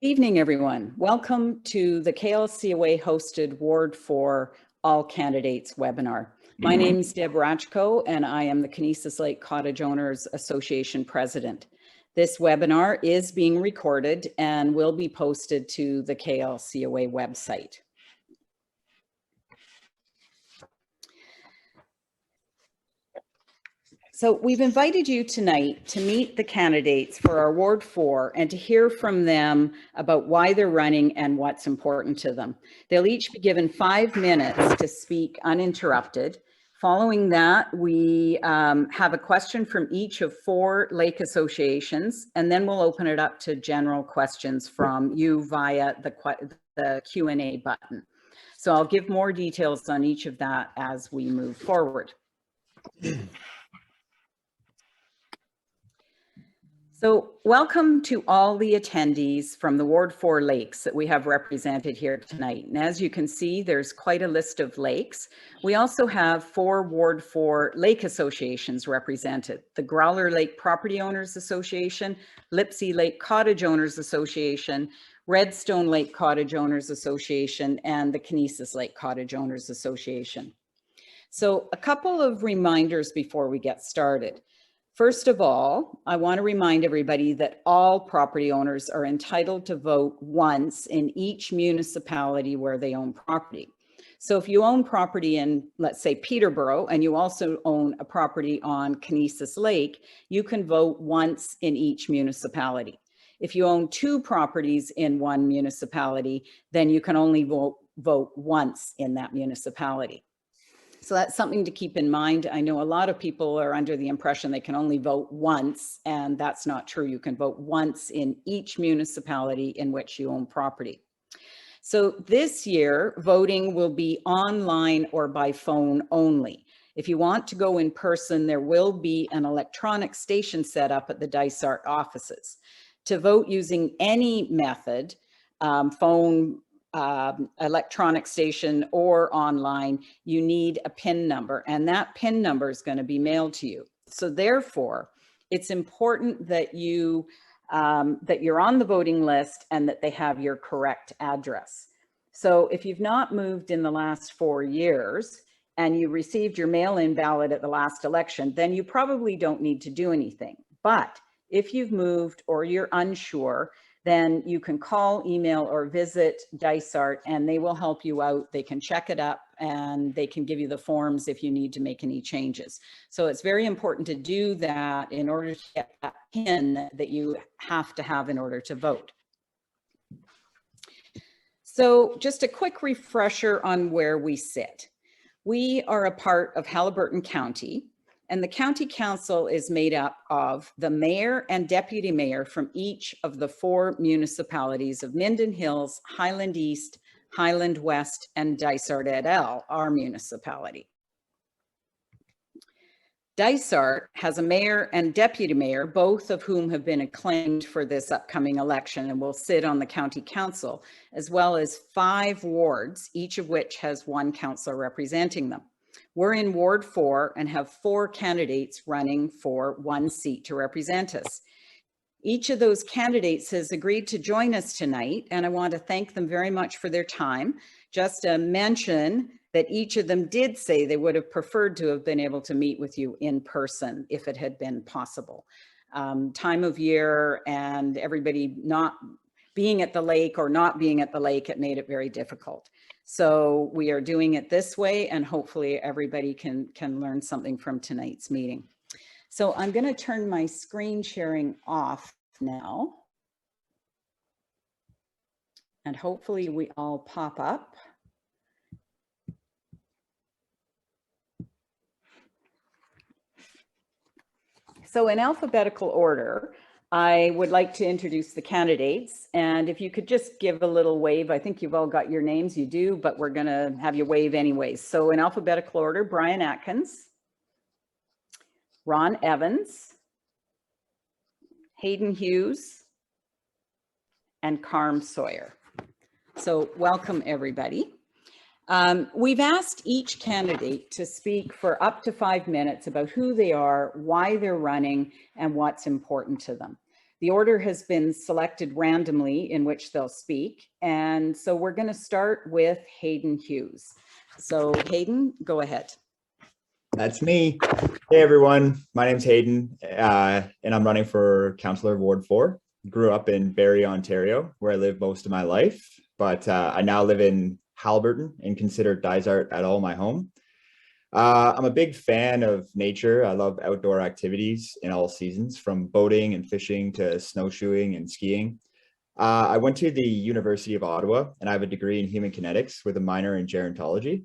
Evening, everyone. Welcome to the KLCOA hosted Ward 4 All Candidates webinar. My name is Deb Rachko, and I am the Kinesis Lake Cottage Owners Association president. This webinar is being recorded and will be posted to the KLCOA website. So we've invited you tonight to meet the candidates for our Ward 4 and to hear from them about why they're running and what's important to them. They'll each be given 5 minutes to speak uninterrupted. Following that, we have a question from each of 4 lake associations, and then we'll open it up to general questions from you via the Q&A button. So I'll give more details on each of that as we move forward. So welcome to all the attendees from the Ward 4 lakes that we have represented here tonight. And as you can see, there's quite a list of lakes. We also have 4 Ward 4 lake associations represented: the Growler Lake Property Owners Association, Lipsey Lake Cottage Owners Association, Redstone Lake Cottage Owners Association, and the Kinesis Lake Cottage Owners Association. So a couple of reminders before we get started. First of all, I want to remind everybody that all property owners are entitled to vote once in each municipality where they own property. So if you own property in, let's say, Peterborough, and you also own a property on Kinesis Lake, you can vote once in each municipality. If you own 2 properties in one municipality, then you can only vote once in that municipality. So that's something to keep in mind. I know a lot of people are under the impression they can only vote once, and that's not true. You can vote once in each municipality in which you own property. So this year, voting will be online or by phone only. If you want to go in person, there will be an electronic station set up at the Dysart offices. To vote using any method, phone, electronic station, or online, you need a PIN number, and that PIN number is going to be mailed to you. So therefore, it's important that you're on the voting list and that they have your correct address. So if you've not moved in the last 4 years and you received your mail-in ballot at the last election, then you probably don't need to do anything. But if you've moved or you're unsure, then you can call, email, or visit Dysart, and they will help you out. They can check it up, and they can give you the forms if you need to make any changes. So it's very important to do that in order to get that PIN that you have to have in order to vote. So just a quick refresher on where we sit. We are a part of Haliburton County, and the county council is made up of the mayor and deputy mayor from each of the 4 municipalities of Minden Hills, Highland East, Highland West, and Dysart et al., our municipality. Dysart has a mayor and deputy mayor, both of whom have been acclaimed for this upcoming election and will sit on the county council, as well as 5 wards, each of which has 1 councillor representing them. We're in Ward 4 and have 4 candidates running for 1 seat to represent us. Each of those candidates has agreed to join us tonight, and I want to thank them very much for their time. Just a mention that each of them did say they would have preferred to have been able to meet with you in person if it had been possible. Time of year and everybody not being at the lake or not being at the lake, it made it very difficult. So we are doing it this way, and hopefully everybody can learn something from tonight's meeting. So I'm going to turn my screen sharing off now, and hopefully we all pop up. So in alphabetical order, I would like to introduce the candidates, and if you could just give a little wave. I think you've all got your names, you do, but we're going to have you wave anyways. So in alphabetical order: Brian Atkins, Ron Evans, Hayden Hughes, and Carm Sawyer. So welcome, everybody. We've asked each candidate to speak for up to 5 minutes about who they are, why they're running, and what's important to them. The order has been selected randomly in which they'll speak. And so we're going to start with Hayden Hughes. So Hayden, go ahead. That's me. Hey everyone, my name's Hayden and I'm running for Councillor Ward 4. Grew up in Barrie, Ontario, where I lived most of my life, but I now live in Haliburton and consider Dysart at all my home. I'm a big fan of nature. I love outdoor activities in all seasons, from boating and fishing to snowshoeing and skiing. I went to the University of Ottawa and I have a degree in human kinetics with a minor in gerontology.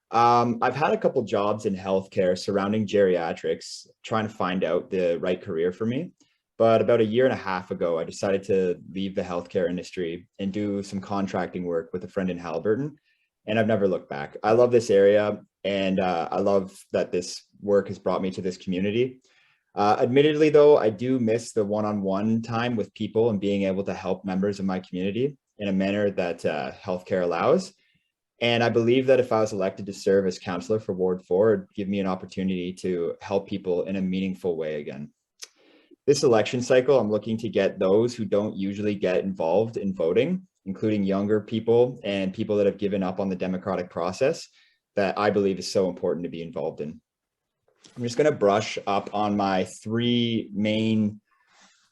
I've had a couple jobs in healthcare surrounding geriatrics, trying to find out the right career for me. But about a year and a half ago, I decided to leave the healthcare industry and do some contracting work with a friend in Haliburton. And I've never looked back. I love this area, and I love that this work has brought me to this community. Admittedly, though, I do miss the one-on-one time with people and being able to help members of my community in a manner that healthcare allows. And I believe that if I was elected to serve as councillor for Ward 4, it'd give me an opportunity to help people in a meaningful way again. This election cycle, I'm looking to get those who don't usually get involved in voting, including younger people and people that have given up on the democratic process, that I believe is so important to be involved in. I'm just going to brush up on my three main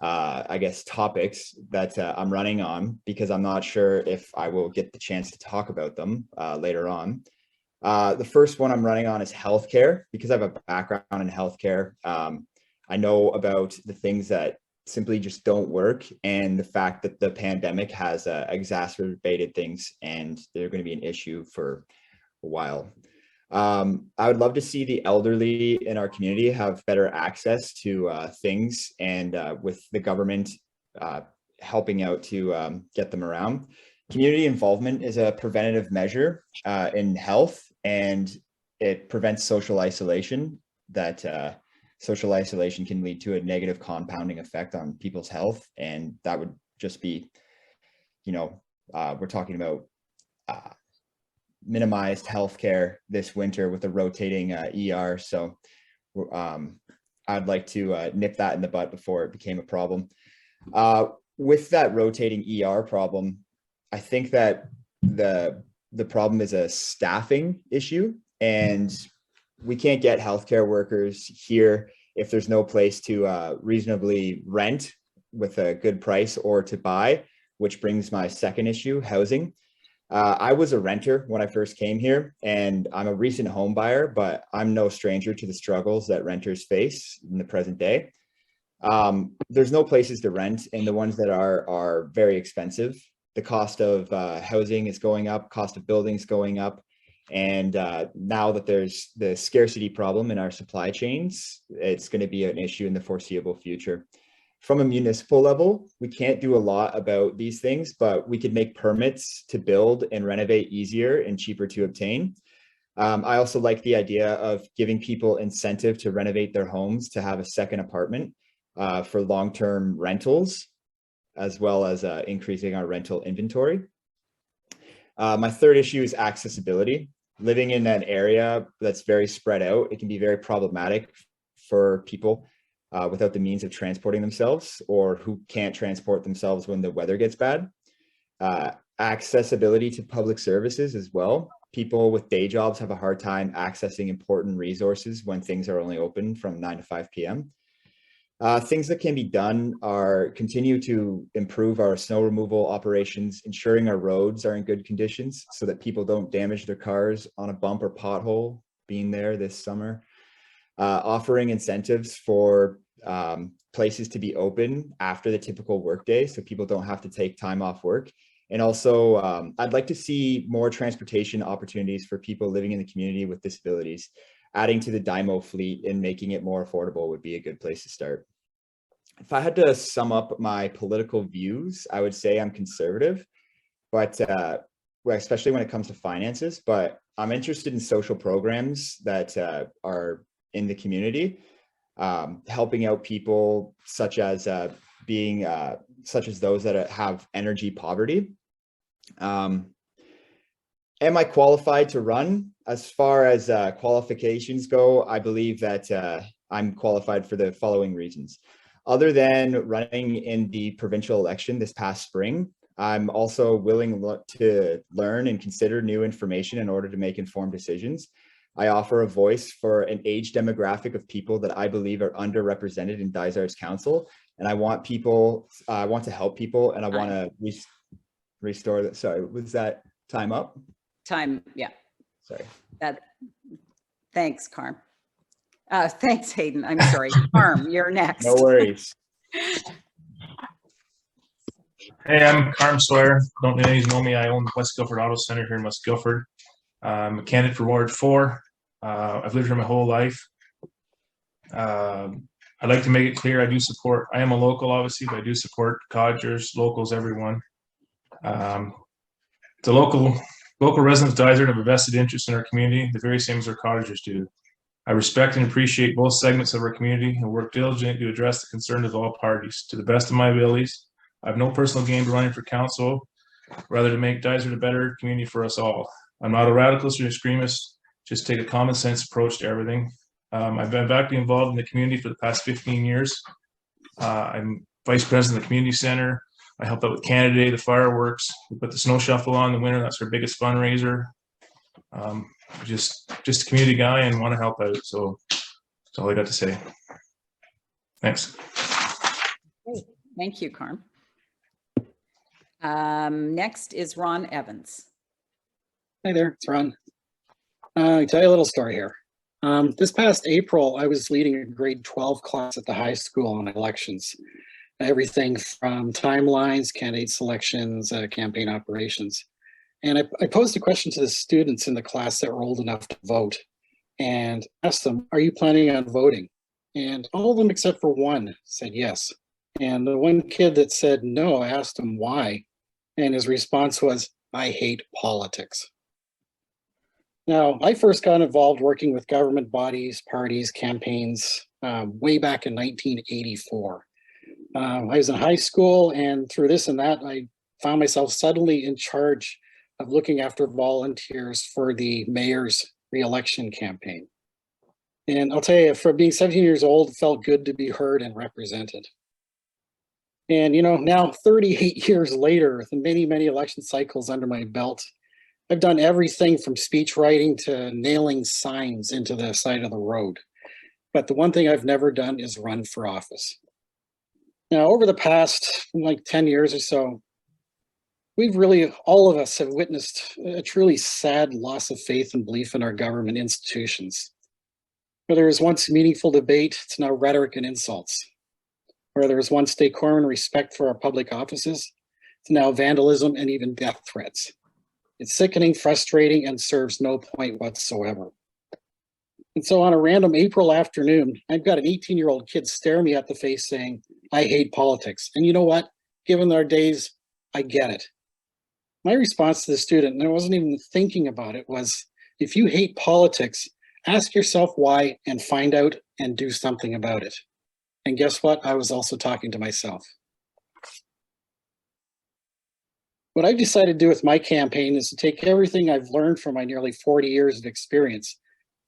I guess, topics that I'm running on, because I'm not sure if I will get the chance to talk about them later on. The first one I'm running on is healthcare, because I have a background in healthcare. I know about the things that simply just don't work, and the fact that the pandemic has exacerbated things, and they're going to be an issue for a while. I would love to see the elderly in our community have better access to things, and with the government helping out to get them around. Community involvement is a preventative measure in health, and it prevents social isolation. That social isolation can lead to a negative compounding effect on people's health, and that would just be, you know, we're talking about minimized healthcare this winter with a rotating ER. So I'd like to nip that in the bud before it became a problem. With that rotating ER problem, I think that the problem is a staffing issue, and we can't get healthcare workers here if there's no place to reasonably rent with a good price or to buy, which brings my second issue, housing. I was a renter when I first came here, and I'm a recent home buyer, but I'm no stranger to the struggles that renters face in the present day. There's no places to rent, and the ones that are very expensive. The cost of housing is going up, cost of buildings going up, and now that there's the scarcity problem in our supply chains, it's going to be an issue in the foreseeable future. From a municipal level, we can't do a lot about these things, but we could make permits to build and renovate easier and cheaper to obtain. I also like the idea of giving people incentive to renovate their homes to have a second apartment for long-term rentals, as well as increasing our rental inventory. My third issue is accessibility. Living in an area that's very spread out, it can be very problematic for people without the means of transporting themselves, or who can't transport themselves when the weather gets bad. Accessibility to public services as well. People with day jobs have a hard time accessing important resources when things are only open from 9 to 5 p.m. Things that can be done are continue to improve our snow removal operations, ensuring our roads are in good conditions so that people don't damage their cars on a bump or pothole being there this summer. Offering incentives for places to be open after the typical workday, so people don't have to take time off work. And also, I'd like to see more transportation opportunities for people living in the community with disabilities. Adding to the DIMO fleet and making it more affordable would be a good place to start. If I had to sum up my political views, I would say I'm conservative, but well, especially when it comes to finances, but I'm interested in social programs that are in the community, helping out people such as such as those that have energy poverty. Am I qualified to run? As far as qualifications go, I believe that I'm qualified for the following reasons. Other than running in the provincial election this past spring, I'm also willing to learn and consider new information in order to make informed decisions. I offer a voice for an age demographic of people that I believe are underrepresented in Dysart's council. And I want to help people, and I want to restore that. Sorry, was that time up? Time, yeah. Sorry. Thanks, Carm. Thanks, Hayden. I'm sorry. Carm, you're next. No worries. Hey, I'm Carm Sawyer. Don't know me. I own the West Guilford Auto Center here in West Guilford. I'm a candidate for Ward 4. I've lived here my whole life. I'd like to make it clear I am a local, obviously, but I do support cottagers, locals, everyone. The local residents of Dysart have a vested interest in our community, the very same as our cottagers do. I respect and appreciate both segments of our community and work diligently to address the concerns of all parties to the best of my abilities. I have no personal gain to running for council, rather to make Dysart a better community for us all. I'm not a radicalist or extremist, just take a common sense approach to everything. I've been actively involved in the community for the past 15 years. I'm vice president of the community center. I helped out with Canada Day, the fireworks. We put the snow shuffle on in the winter. That's our biggest fundraiser. Just a community guy and want to help out. So that's all I got to say. Thanks. Great. Thank you, Carm. Next is Ron Evans. Hi there, it's Ron. I'll tell you a little story here. This past April, I was leading a grade 12 class at the high school on elections. Everything from timelines, candidate selections, campaign operations. And I posed a question to the students in the class that were old enough to vote and asked them, are you planning on voting? And all of them except for one said yes. And the one kid that said no, I asked him why. And his response was, I hate politics. Now, I first got involved working with government bodies, parties, campaigns, way back in 1984. I was in high school, and through this and that, I found myself suddenly in charge of looking after volunteers for the mayor's re-election campaign. And I'll tell you, for being 17 years old, it felt good to be heard and represented. And, you know, now 38 years later, with many, many election cycles under my belt, I've done everything from speech writing to nailing signs into the side of the road. But the one thing I've never done is run for office. Now, over the past like 10 years or so, all of us have witnessed a truly sad loss of faith and belief in our government institutions. Where there was once meaningful debate, it's now rhetoric and insults. Where there was once decorum and respect for our public offices, it's now vandalism and even death threats. It's sickening, frustrating, and serves no point whatsoever. And so on a random April afternoon, I've got an 18-year-old kid stare me at the face saying, I hate politics. And you know what? Given our days, I get it. My response to the student, and I wasn't even thinking about it, was, if you hate politics, ask yourself why and find out and do something about it. And guess what? I was also talking to myself. What I've decided to do with my campaign is to take everything I've learned from my nearly 40 years of experience,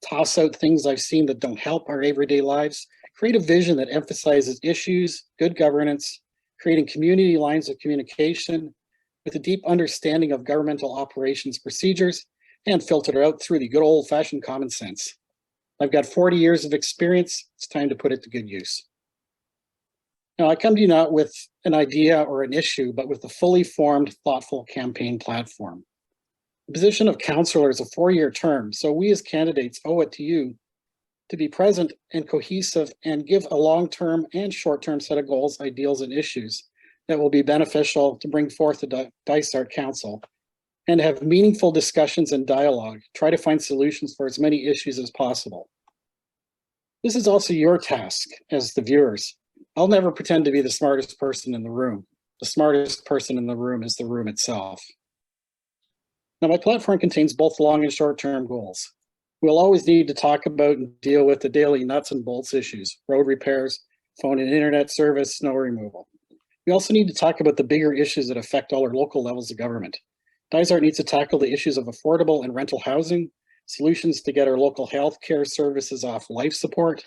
toss out things I've seen that don't help our everyday lives, create a vision that emphasizes issues, good governance, creating community lines of communication with a deep understanding of governmental operations procedures, and filter it out through the good old-fashioned common sense. I've got 40 years of experience. It's time to put it to good use. Now, I come to you not with an idea or an issue, but with a fully formed, thoughtful campaign platform. The position of councillor is a 4-year term, so we as candidates owe it to you to be present and cohesive and give a long-term and short-term set of goals, ideals, and issues that will be beneficial to bring forth the Dysart Council and have meaningful discussions and dialogue, try to find solutions for as many issues as possible. This is also your task as the viewers. I'll never pretend to be the smartest person in the room. The smartest person in the room is the room itself. Now, my platform contains both long and short-term goals. We'll always need to talk about and deal with the daily nuts and bolts issues, road repairs, phone and internet service, snow removal. We also need to talk about the bigger issues that affect all our local levels of government. Dysart needs to tackle the issues of affordable and rental housing, solutions to get our local health care services off life support,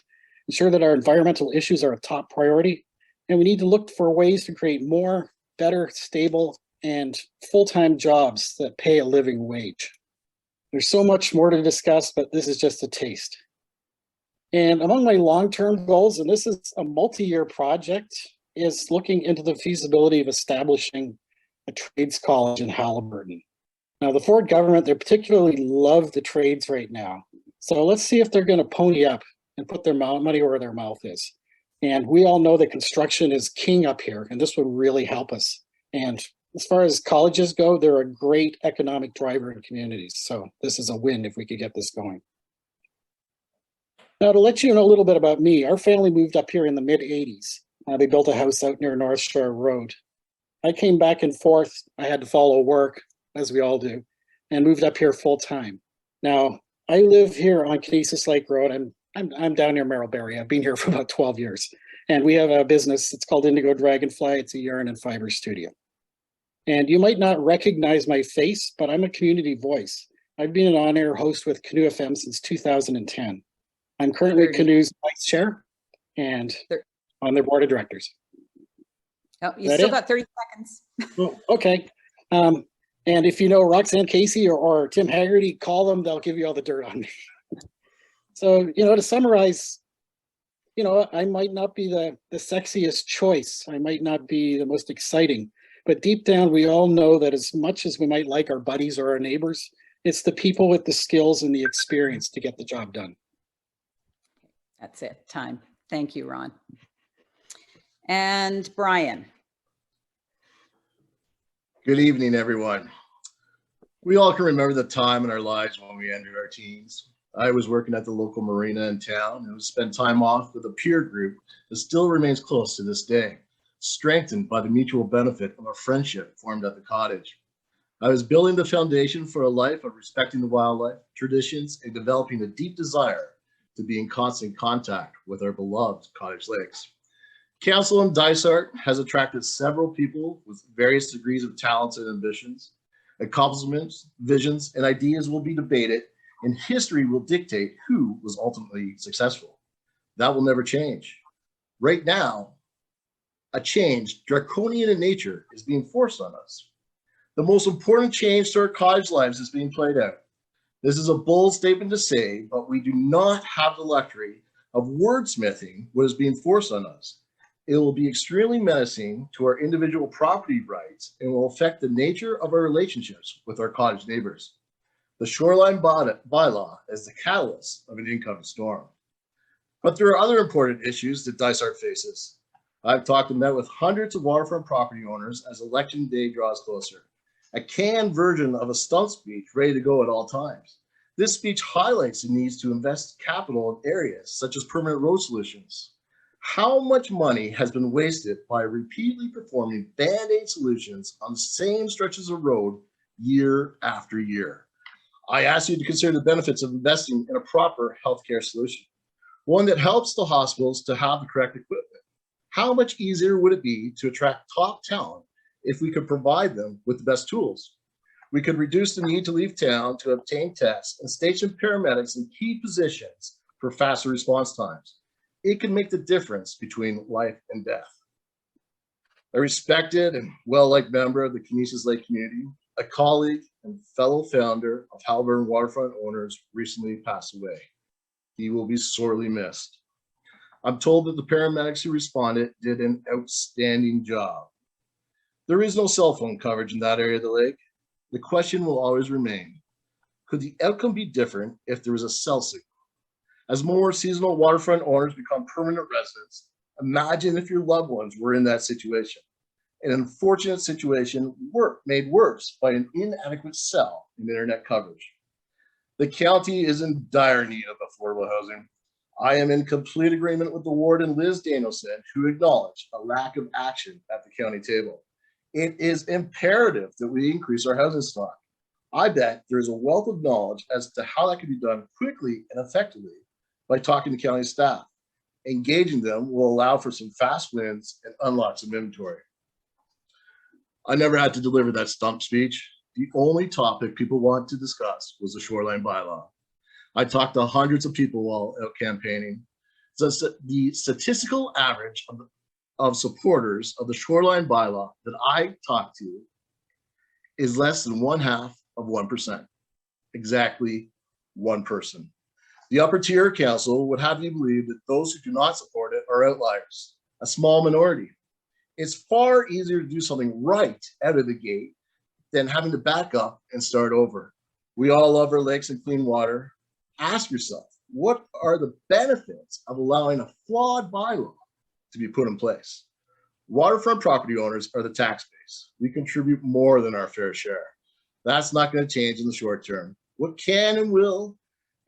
ensure that our environmental issues are a top priority, And we need to look for ways to create more, better, stable, and full-time jobs that pay a living wage. There's so much more to discuss, but this is just a taste. And among my long-term goals, and this is a multi-year project, is looking into the feasibility of establishing a trades college in Haliburton. Now, the Ford government, they particularly love the trades right now. So let's see if they're going to pony up and put their money where their mouth is. And we all know that construction is king up here, and this would really help us. And as far as colleges go, they're a great economic driver in communities. So this is a win if we could get this going. Now, to let you know a little bit about me, our family moved up here in the mid-'80s. They built a house out near North Shore Road. I came back and forth. I had to follow work, as we all do, and moved up here full time. Now, I live here on Kinesis Lake Road. I'm down near Marlberry. I've been here for about 12 years. And we have a business, it's called Indigo Dragonfly. It's a yarn and fiber studio. And you might not recognize my face, but I'm a community voice. I've been an on-air host with Canoe FM since 2010. I'm currently Canoe's vice chair and on their board of directors. Oh, you still got 30 seconds. Oh, okay. And if you know Roxanne Casey or Tim Haggerty, call them. They'll give you all the dirt on me. So, to summarize, I might not be the sexiest choice. I might not be the most exciting. But deep down, we all know that as much as we might like our buddies or our neighbors, it's the people with the skills and the experience to get the job done. That's it. Time. Thank you, Ron. And Brian. Good evening, everyone. We all can remember the time in our lives when we entered our teens. I was working at the local marina in town and spent time off with a peer group that still remains close to this day, strengthened by the mutual benefit of a friendship formed at the cottage. I was building the foundation for a life of respecting the wildlife, traditions, and developing a deep desire to be in constant contact with our beloved Cottage Lakes. Council in Dysart has attracted several people with various degrees of talents and ambitions. Accomplishments, visions, and ideas will be debated, and history will dictate who was ultimately successful. That will never change. Right now, a change, draconian in nature, is being forced on us. The most important change to our cottage lives is being played out. This is a bold statement to say, but we do not have the luxury of wordsmithing what is being forced on us. It will be extremely menacing to our individual property rights and will affect the nature of our relationships with our cottage neighbors. The shoreline bylaw is the catalyst of an incoming storm. But there are other important issues that Dysart faces. I've talked and met with hundreds of waterfront property owners as election day draws closer. A canned version of a stump speech ready to go at all times. This speech highlights the needs to invest capital in areas such as permanent road solutions. How much money has been wasted by repeatedly performing Band-Aid solutions on the same stretches of road year after year? I ask you to consider the benefits of investing in a proper healthcare solution, one that helps the hospitals to have the correct equipment. How much easier would it be to attract top talent if we could provide them with the best tools? We could reduce the need to leave town to obtain tests and station paramedics in key positions for faster response times. It can make the difference between life and death. A respected and well-liked member of the Kinesis Lake community, a colleague and fellow founder of Haliburton Waterfront Owners, recently passed away. He will be sorely missed. I'm told that the paramedics who responded did an outstanding job. There is no cell phone coverage in that area of the lake. The question will always remain, could the outcome be different if there was a cell signal? As more seasonal waterfront owners become permanent residents, imagine if your loved ones were in that situation. An unfortunate situation made worse by an inadequate cell and internet coverage. The county is in dire need of affordable housing. I am in complete agreement with the warden, Liz Danielson, who acknowledged a lack of action at the county table. It is imperative that we increase our housing stock. I bet there is a wealth of knowledge as to how that can be done quickly and effectively by talking to county staff. Engaging them will allow for some fast wins and unlock some inventory. I never had to deliver that stump speech. The only topic people wanted to discuss was the shoreline bylaw. I talked to hundreds of people while out campaigning. So the statistical average of supporters of the shoreline bylaw that I talked to is less than 0.5%. Exactly one person. The upper tier council would have you believe that those who do not support it are outliers, a small minority. It's far easier to do something right out of the gate than having to back up and start over. We all love our lakes and clean water. Ask yourself, what are the benefits of allowing a flawed bylaw to be put in place? Waterfront property owners are the tax base. We contribute more than our fair share. That's not going to change in the short term. What can and will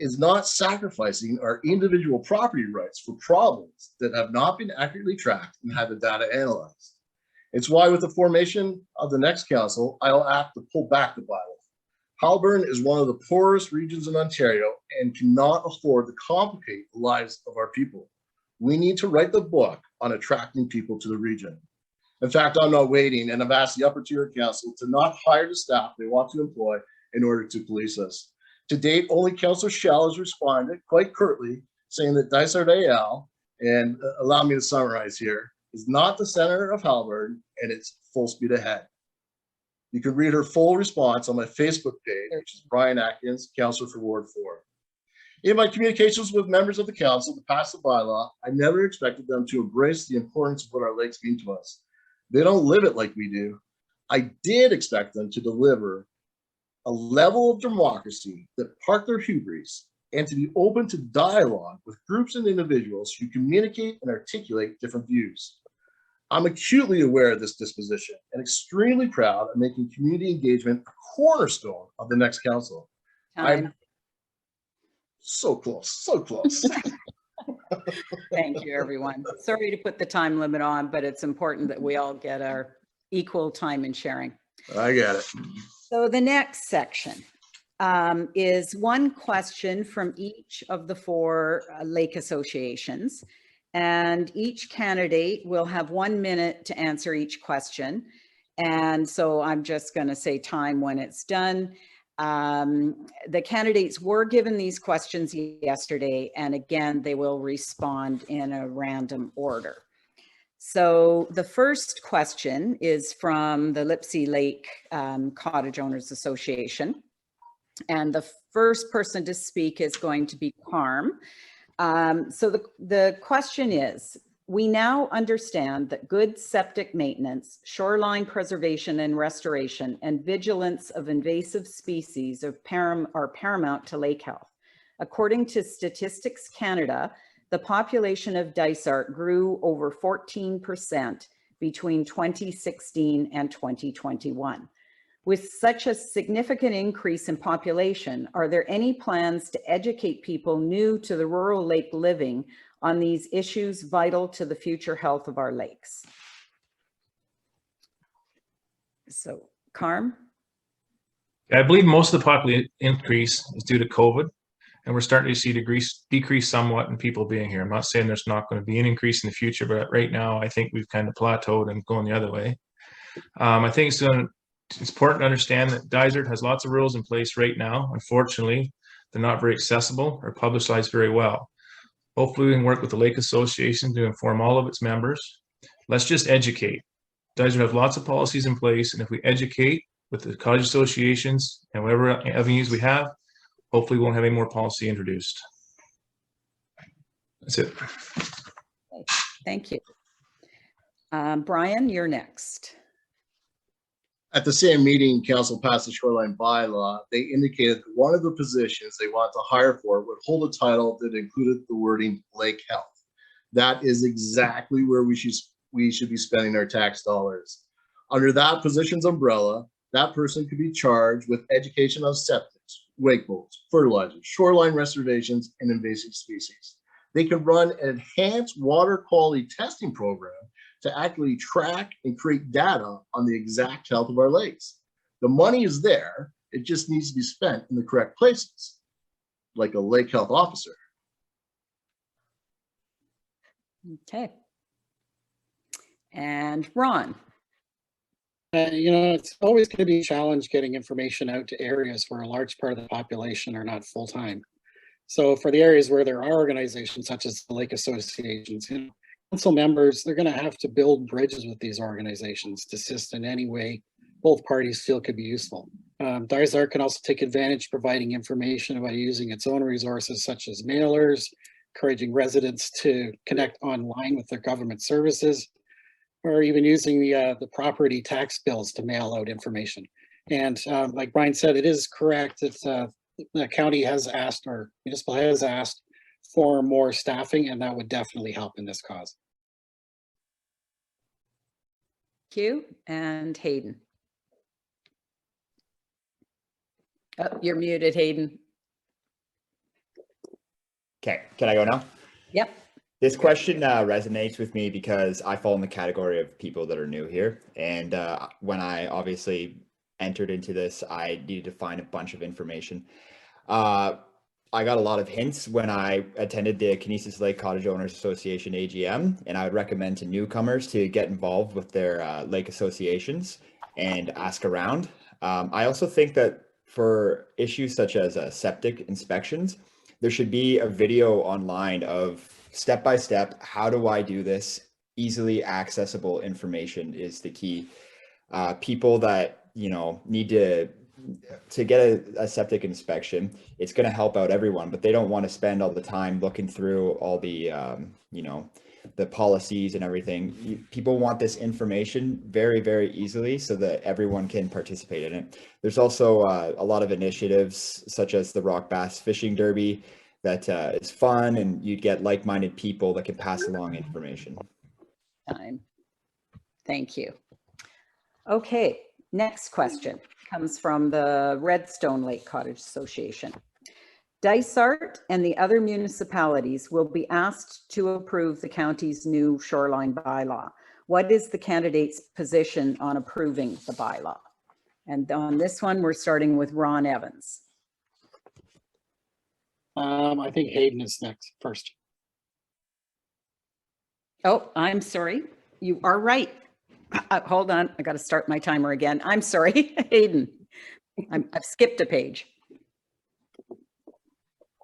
is not sacrificing our individual property rights for problems that have not been accurately tracked and had the data analyzed. It's why with the formation of the next council, I'll act to pull back the bylaw. Halburn is one of the poorest regions in Ontario and cannot afford to complicate the lives of our people. We need to write the book on attracting people to the region. In fact, I'm not waiting, and I've asked the upper tier council to not hire the staff they want to employ in order to police us. To date, only Councillor Shell has responded quite curtly, saying that Dysart AL, and allow me to summarize here, is not the center of Halburn and it's full speed ahead. You can read her full response on my Facebook page, which is Brian Atkins, Councillor for Ward 4. In my communications with members of the council to pass the bylaw, I never expected them to embrace the importance of what our lakes mean to us. They don't live it like we do. I did expect them to deliver a level of democracy that park their hubris and to be open to dialogue with groups and individuals who communicate and articulate different views. I'm acutely aware of this disposition and extremely proud of making community engagement a cornerstone of the next council. I'm so close, so close. Thank you, everyone. Sorry to put the time limit on, but it's important that we all get our equal time in sharing. I got it. So the next section is one question from each of the 4 lake associations. And each candidate will have 1 minute to answer each question. And so I'm just going to say time when it's done. The candidates were given these questions yesterday, and again, they will respond in a random order. So the first question is from the Lipsey Lake Cottage Owners Association. And the first person to speak is going to be Carm. So the question is, we now understand that good septic maintenance, shoreline preservation and restoration, and vigilance of invasive species are paramount to lake health. According to Statistics Canada, the population of Dysart grew over 14% between 2016 and 2021. With such a significant increase in population, are there any plans to educate people new to the rural lake living on these issues vital to the future health of our lakes? So, Carm? I believe most of the population increase is due to COVID, and we're starting to see decrease somewhat in people being here. I'm not saying there's not going to be an increase in the future, but right now I think we've kind of plateaued and going the other way. I think it's important to understand that Dysart has lots of rules in place right now. Unfortunately, they're not very accessible or publicized very well. Hopefully we can work with the Lake Association to inform all of its members. Let's just educate. Dysart have lots of policies in place, and if we educate with the cottage associations and whatever avenues we have, hopefully we won't have any more policy introduced. That's it. Okay, thank you. Brian, you're next. At the same meeting, council passed the shoreline bylaw. They indicated that one of the positions they want to hire for would hold a title that included the wording lake health. That is exactly where we should be spending our tax dollars. Under that position's umbrella, that person could be charged with education on septics, wake boats, fertilizers, shoreline restorations, and invasive species. They can run an enhanced water quality testing program to accurately track and create data on the exact health of our lakes. The money is there, it just needs to be spent in the correct places, like a lake health officer. Okay. And Ron. It's always going to be a challenge getting information out to areas where a large part of the population are not full-time. So for the areas where there are organizations such as the lake associations, council members, they're going to have to build bridges with these organizations to assist in any way both parties feel could be useful. Dysart can also take advantage providing information about using its own resources such as mailers, encouraging residents to connect online with their government services, or even using the property tax bills to mail out information. And like Brian said, it is correct that the county has asked, or municipal has asked, for more staffing, and that would definitely help in this cause. Thank you. And Hayden. Oh, you're muted, Hayden. Okay, can I go now? Yep. This question resonates with me because I fall in the category of people that are new here. And when I obviously entered into this, I needed to find a bunch of information. I got a lot of hints when I attended the Kinesis Lake Cottage Owners Association AGM, and I would recommend to newcomers to get involved with their lake associations and ask around. I also think that for issues such as septic inspections, there should be a video online of step-by-step, how do I do this? Easily accessible information is the key. People that, need to get a septic inspection, it's going to help out everyone, but they don't want to spend all the time looking through all the, the policies and everything. People want this information very, very easily so that everyone can participate in it. There's also a lot of initiatives such as the Rock Bass Fishing Derby that is fun, and you'd get like-minded people that can pass along information. Thank you. Okay, next question comes from the Redstone Lake Cottage Association. Dysart and the other municipalities will be asked to approve the county's new shoreline bylaw. What is the candidate's position on approving the bylaw? And on this one, we're starting with Ron Evans. I think Hayden is next first. Oh, I'm sorry. You are right. Hold on. I got to start my timer again. I'm sorry, Hayden. I've skipped a page.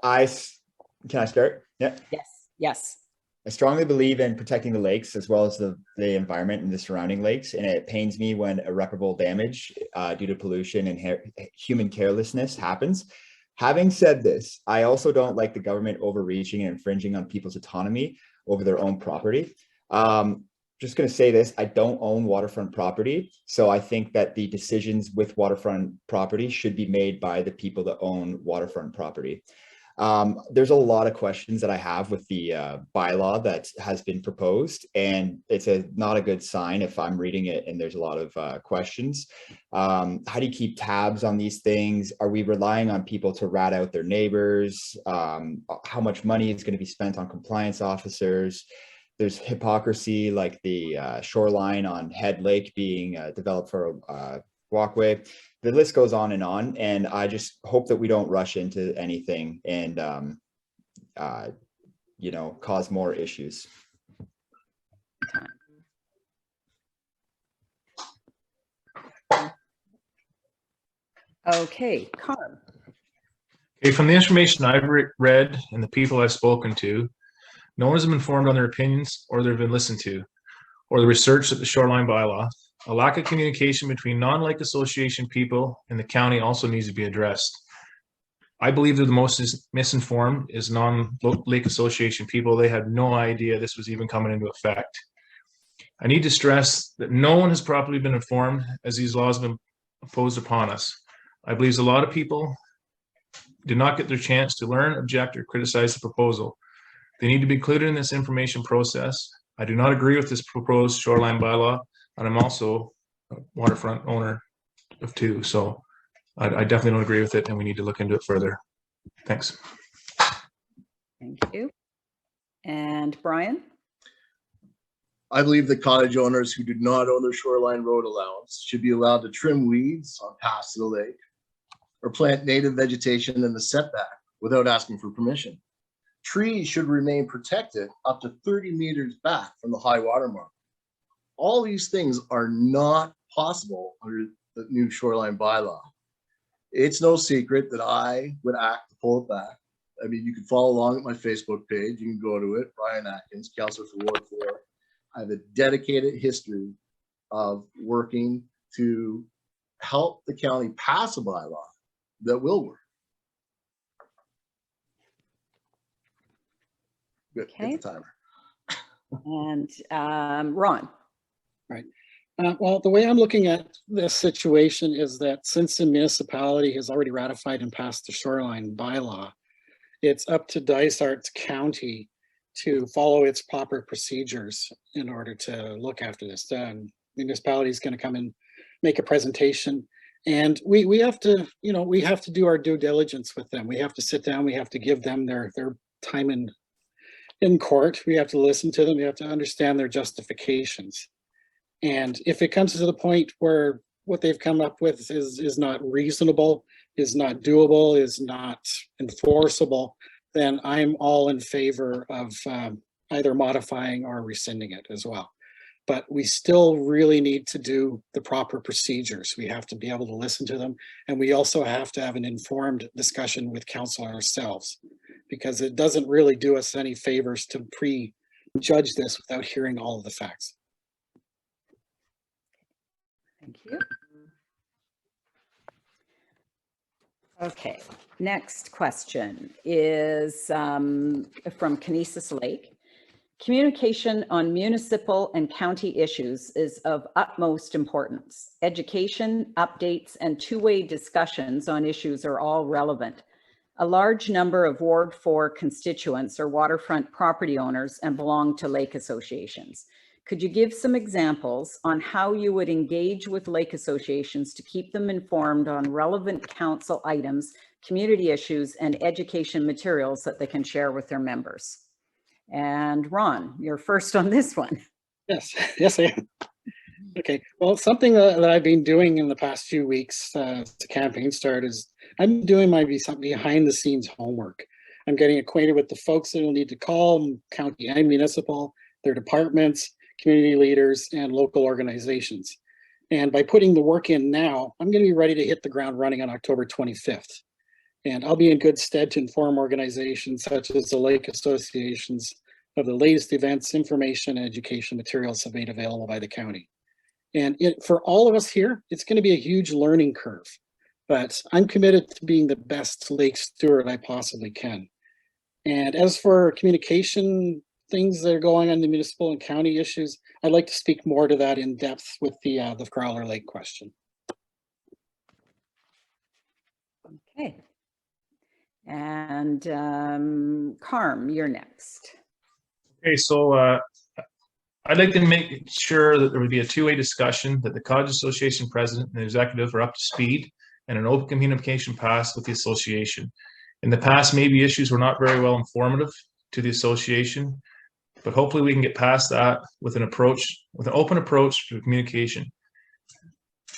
Can I start? Yeah. Yes. I strongly believe in protecting the lakes as well as the environment and the surrounding lakes. And it pains me when irreparable damage due to pollution and human carelessness happens. Having said this, I also don't like the government overreaching and infringing on people's autonomy over their own property. Just going to say this, I don't own waterfront property. So I think that the decisions with waterfront property should be made by the people that own waterfront property. There's a lot of questions that I have with the bylaw that has been proposed, and it's not a good sign if I'm reading it and there's a lot of questions. How do you keep tabs on these things? Are we relying on people to rat out their neighbors? How much money is going to be spent on compliance officers? There's hypocrisy, like the shoreline on Head Lake being developed for a walkway. The list goes on, and I just hope that we don't rush into anything and cause more issues. Okay, Carm. Okay, from the information I've read and the people I've spoken to, no one has been informed on their opinions or they've been listened to, or the research of the shoreline bylaw. A lack of communication between non-lake association people and the county also needs to be addressed. I believe that the most misinformed is non-lake association people. They had no idea this was even coming into effect. I need to stress that no one has properly been informed as these laws have been imposed upon us. I believe a lot of people did not get their chance to learn, object, or criticize the proposal. They need to be included in this information process. I do not agree with this proposed shoreline bylaw, and I'm also a waterfront owner of two, so I definitely don't agree with it, and we need to look into it further. Thanks. Thank you. And Brian? I believe the cottage owners who do not own their shoreline road allowance should be allowed to trim weeds on paths to the lake or plant native vegetation in the setback without asking for permission. Trees should remain protected up to 30 meters back from the high water mark. All these things are not possible under the new shoreline bylaw. It's no secret that I would act to pull it back I mean, you can follow along at my Facebook page. You can go to it, Brian Atkins, Councillor for Ward 4. I have a dedicated history of working to help the county pass a bylaw that will work. Good. Okay. Hit the timer. And Ron. Right. Well, the way I'm looking at this situation is that since the municipality has already ratified and passed the shoreline bylaw, it's up to Dysart County to follow its proper procedures in order to look after this. The municipality is going to come and make a presentation, and we have to, you know, we have to do our due diligence with them. We have to sit down. We have to give them their time in court. We have to listen to them. We have to understand their justifications. And if it comes to the point where what they've come up with is not reasonable, is not doable, is not enforceable, then I'm all in favor of either modifying or rescinding it as well. But we still really need to do the proper procedures. We have to be able to listen to them. And we also have to have an informed discussion with council ourselves, because it doesn't really do us any favors to prejudge this without hearing all of the facts. Thank you. Okay, next question is from Kinesis Lake. Communication on municipal and county issues is of utmost importance. Education, updates, and two-way discussions on issues are all relevant. A large number of Ward 4 constituents are waterfront property owners and belong to lake associations. Could you give some examples on how you would engage with lake associations to keep them informed on relevant council items, community issues, and education materials that they can share with their members? And Ron, you're first on this one. Yes, yes, I am. Okay, well, something that I've been doing in the past few weeks to campaign start is I'm doing my behind the scenes homework. I'm getting acquainted with the folks that will need to call, county and municipal, their departments, community leaders, and local organizations. And by putting the work in now, I'm going to be ready to hit the ground running on October 25th. And I'll be in good stead to inform organizations such as the lake associations of the latest events, information, and education materials made available by the county. And for all of us here, it's going to be a huge learning curve, but I'm committed to being the best lake steward I possibly can. And as for communication, things that are going on, the municipal and county issues, I'd like to speak more to that in depth with the Growler Lake question. Okay. And Carm, you're next. Okay, so I'd like to make sure that there would be a two-way discussion, that the Cottage Association president and the executive are up to speed, and an open communication pass with the association. In the past, maybe issues were not very well informative to the association, but hopefully we can get past that with an open approach to communication.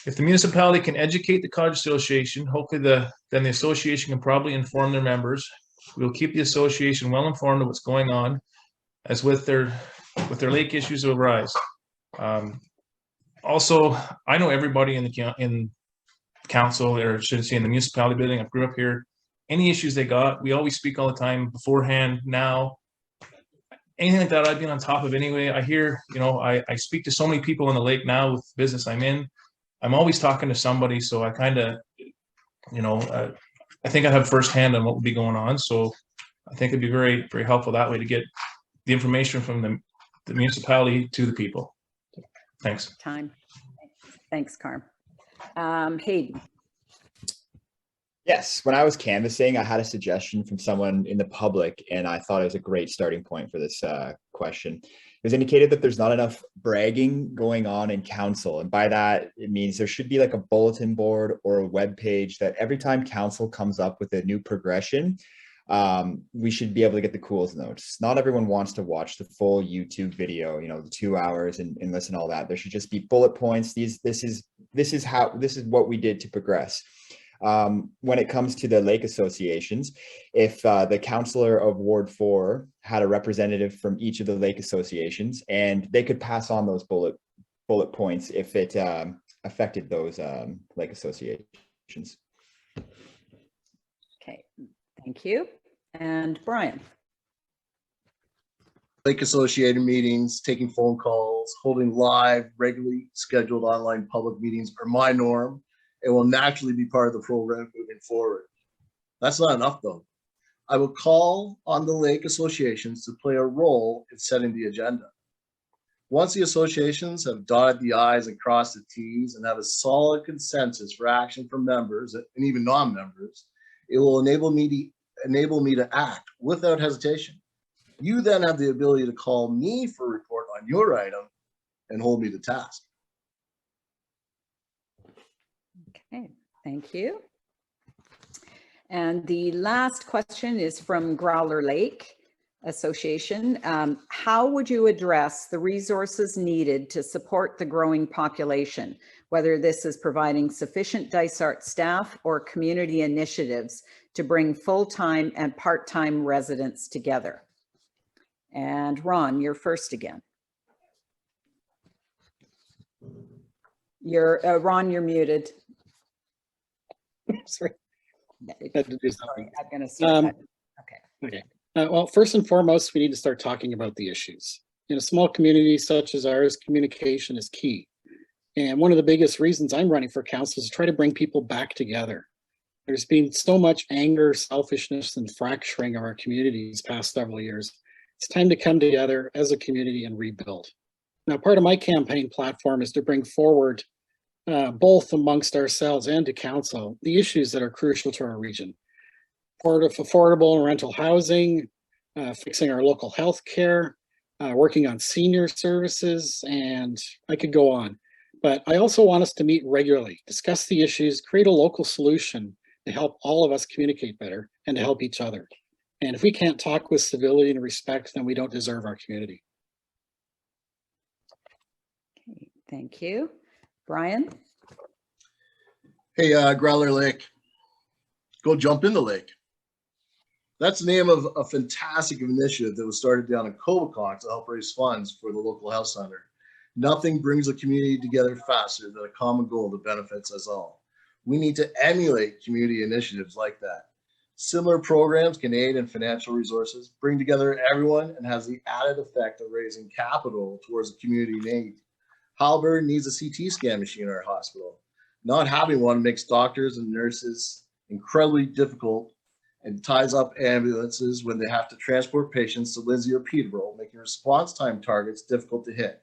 If the municipality can educate the Cottage Association, hopefully then the association can probably inform their members. We'll keep the association well informed of what's going on as with their lake issues arise. Also, I know everybody in council, or I shouldn't say in the municipality building. I grew up here. Any issues they got, we always speak all the time beforehand. Now, anything like that, I've been on top of anyway. I hear, you know, I speak to so many people on the lake now with the business I'm in. I'm always talking to somebody, so I kind of, you know, I think I have firsthand on what would be going on. So I think it'd be very, very helpful that way to get the information from the municipality to the people. Thanks. Time. Thanks, Carm. Hayden. Yes, when I was canvassing, I had a suggestion from someone in the public, and I thought it was a great starting point for this question. It was indicated that there's not enough bragging going on in council. And by that, it means there should be like a bulletin board or a web page that every time council comes up with a new progression, we should be able to get the cool's notes. Not everyone wants to watch the full YouTube video, you know, the 2 hours and listen to all that. There should just be bullet points. This is what we did to progress. When it comes to the lake associations, if the councillor of Ward 4 had a representative from each of the lake associations, and they could pass on those bullet points if it affected those lake associations. Okay, thank you. And Brian. Lake associated meetings, taking phone calls, holding live, regularly scheduled online public meetings are my norm and will naturally be part of the program moving forward. That's not enough though. I will call on the lake associations to play a role in setting the agenda. Once the associations have dotted the I's and crossed the T's and have a solid consensus for action from members and even non-members, it will enable me to act without hesitation. You then have the ability to call me for a report on your item and hold me to task. Okay, thank you. And the last question is from Growler Lake Association. How would you address the resources needed to support the growing population, whether this is providing sufficient Dysart staff or community initiatives to bring full-time and part-time residents together? And Ron, you're first again. Ron, you're muted. Sorry. Sorry, I'm going to see. Okay. Well, first and foremost, we need to start talking about the issues. In a small community such as ours, communication is key. And one of the biggest reasons I'm running for council is to try to bring people back together. There's been so much anger, selfishness, and fracturing of our community these past several years. It's time to come together as a community and rebuild. Now, part of my campaign platform is to bring forward both amongst ourselves and to council the issues that are crucial to our region. Affordable and rental housing, fixing our local health care, working on senior services, and I could go on. But I also want us to meet regularly, discuss the issues, create a local solution to help all of us communicate better and to help each other. And if we can't talk with civility and respect, then we don't deserve our community. Okay, thank you. Brian? Hey, Growler Lake, go jump in the lake. That's the name of a fantastic initiative that was started down in Coboconk to help raise funds for the local health center. Nothing brings a community together faster than a common goal that benefits us all. We need to emulate community initiatives like that. Similar programs can aid in financial resources, bring together everyone, and has the added effect of raising capital towards the community need. Halberd needs a CT scan machine in our hospital. Not having one makes doctors and nurses incredibly difficult and ties up ambulances when they have to transport patients to Lindsay or Peterborough, making response time targets difficult to hit.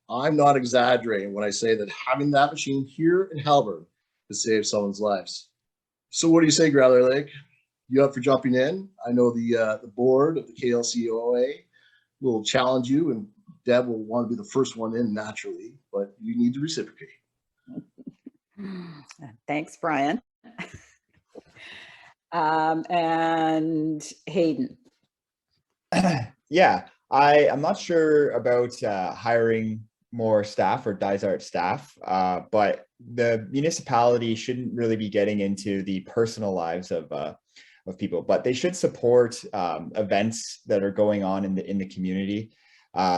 I'm not exaggerating when I say that having that machine here in Halberd could save someone's lives. So what do you say, Growler Lake? You up for jumping in? I know the board of the KLCOA will challenge you, and Deb will want to be the first one in naturally, but you need to reciprocate. Thanks, Brian. And Hayden. Yeah, I'm not sure about hiring more staff or Dysart staff, but the municipality shouldn't really be getting into the personal lives of people, but they should support events that are going on in the community,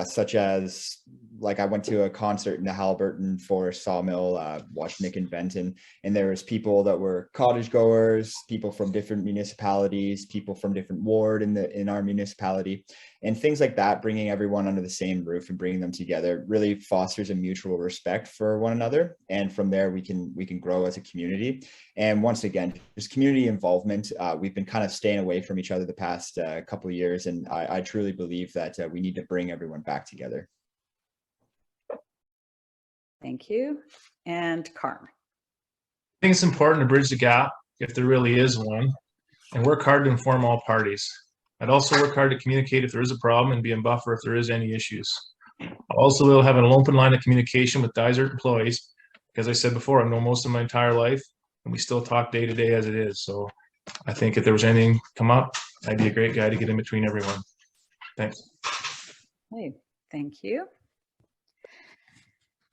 such as, like, I went to a concert in the Haliburton Forest Sawmill, watched Nick and Benton, and there was people that were cottage goers, people from different municipalities, people from different ward in our municipality, and things like that. Bringing everyone under the same roof and bringing them together really fosters a mutual respect for one another, and from there we can grow as a community. And once again, just community involvement. We've been kind of staying away from each other the past couple of years, and I truly believe that we need to bring everyone back together. Thank you. And Carm. I think it's important to bridge the gap, if there really is one, and work hard to inform all parties. I'd also work hard to communicate if there is a problem and be a buffer if there is any issues. I'll also have an open line of communication with Dysart employees. As I said before, I've known most of my entire life, and we still talk day to day as it is. So I think if there was anything come up, I'd be a great guy to get in between everyone. Thanks. Hey, thank you.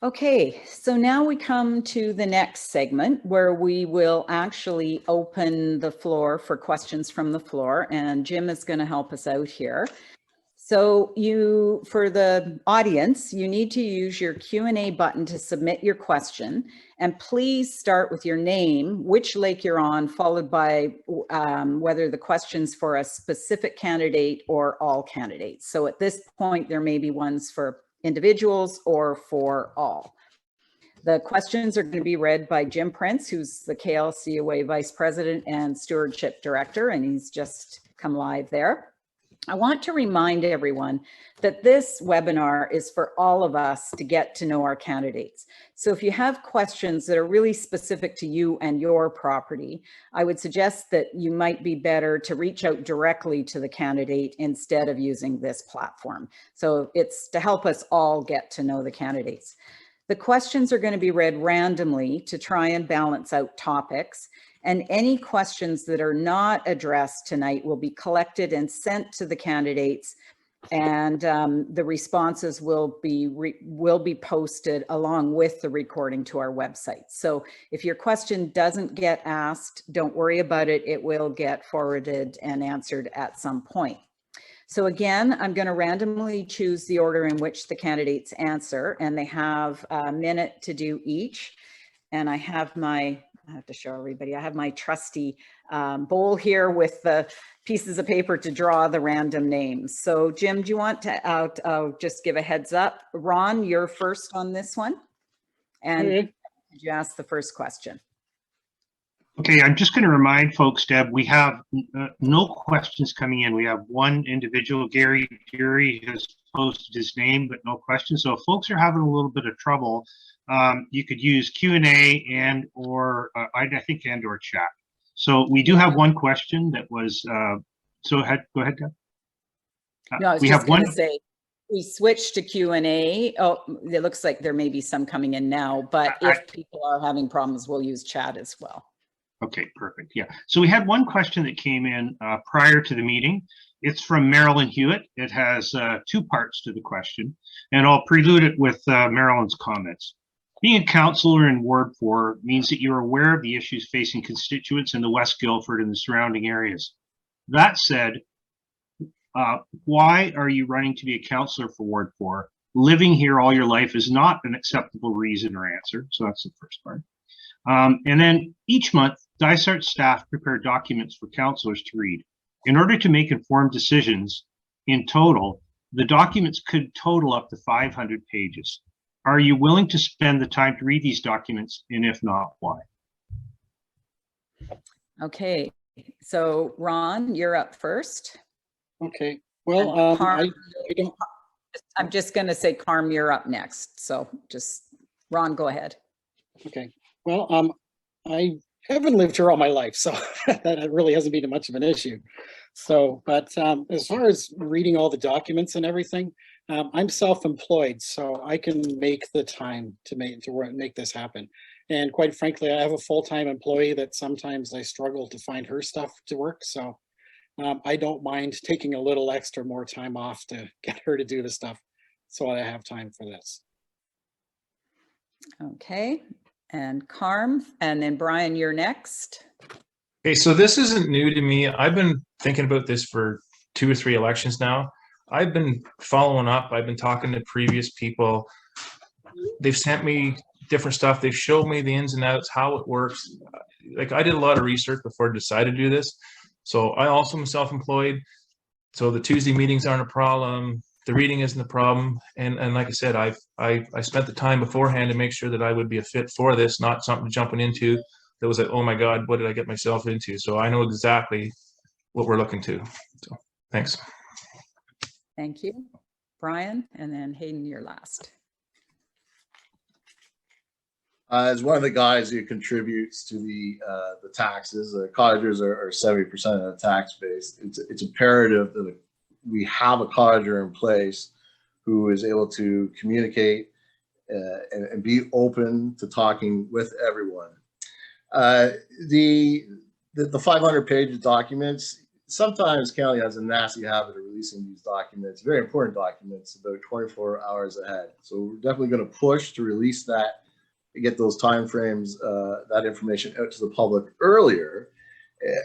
Okay, so now we come to the next segment where we will actually open the floor for questions from the floor, and Jim is going to help us out here. So for the audience, you need to use your Q&A button to submit your question, and please start with your name, which lake you're on, followed by whether the question's for a specific candidate or all candidates. So at this point, there may be ones for individuals or for all. The questions are going to be read by Jim Prince, who's the KLCOA Vice President and Stewardship Director, and he's just come live there. I want to remind everyone that this webinar is for all of us to get to know our candidates. So if you have questions that are really specific to you and your property, I would suggest that you might be better to reach out directly to the candidate instead of using this platform. So it's to help us all get to know the candidates. The questions are going to be read randomly to try and balance out topics, and any questions that are not addressed tonight will be collected and sent to the candidates, and the responses will be posted along with the recording to our website. So if your question doesn't get asked, don't worry about it. It will get forwarded and answered at some point. So again, I'm going to randomly choose the order in which the candidates answer, and they have a minute to do each. And I have I have to show everybody, I have my trusty bowl here with the pieces of paper to draw the random names. So Jim, do you want to just give a heads up? Ron, you're first on this one. And did you ask the first question? Okay, I'm just going to remind folks, Deb, we have no questions coming in. We have one individual, Gary Dury, has posted his name, but no questions. So if folks are having a little bit of trouble, you could use Q&A and or chat. So we do have one question that was, go ahead, Deb. No, I was just going to say, we switched to Q&A. Oh, it looks like there may be some coming in now, but if people are having problems, we'll use chat as well. Okay, perfect. Yeah. So we had one question that came in prior to the meeting. It's from Marilyn Hewitt. It has two parts to the question, and I'll prelude it with Marilyn's comments. Being a councillor in Ward 4 means that you're aware of the issues facing constituents in the West Guildford and the surrounding areas. That said, why are you running to be a councillor for Ward 4? Living here all your life is not an acceptable reason or answer. So that's the first part. And then each month, Dysart staff prepare documents for councillors to read. In order to make informed decisions, in total, the documents could total up to 500 pages. Are you willing to spend the time to read these documents, and if not, why? Okay, so Ron, you're up first. Okay, well, Carm, I don't. I'm just going to say, Carm, you're up next. So just, Ron, go ahead. Okay, well, I haven't lived here all my life, so that really hasn't been much of an issue. So, but as far as reading all the documents and everything, I'm self-employed, so I can make the time to make this happen. And quite frankly, I have a full-time employee that sometimes I struggle to find her stuff to work. So I don't mind taking a little extra more time off to get her to do the stuff so I have time for this. Okay, and Carm, and then Brian, you're next. Okay, so this isn't new to me. I've been thinking about this for 2 or 3 elections now. I've been following up. I've been talking to previous people. They've sent me different stuff. They've showed me the ins and outs, how it works. Like, I did a lot of research before I decided to do this. So I also am self-employed. So the Tuesday meetings aren't a problem. The reading isn't a problem. And like I said, I spent the time beforehand to make sure that I would be a fit for this, not something jumping into that was like, oh my God, what did I get myself into? So I know exactly what we're looking to. So thanks. Thank you. Brian, and then Hayden, you're last. As one of the guys who contributes to the taxes, cottagers are 70% of the tax base. It's imperative that we have a cottager in place who is able to communicate and be open to talking with everyone. The 500-page documents, sometimes county has a nasty habit of releasing these documents, very important documents, about 24 hours ahead. So we're definitely going to push to release that, to get those timeframes, that information out to the public earlier.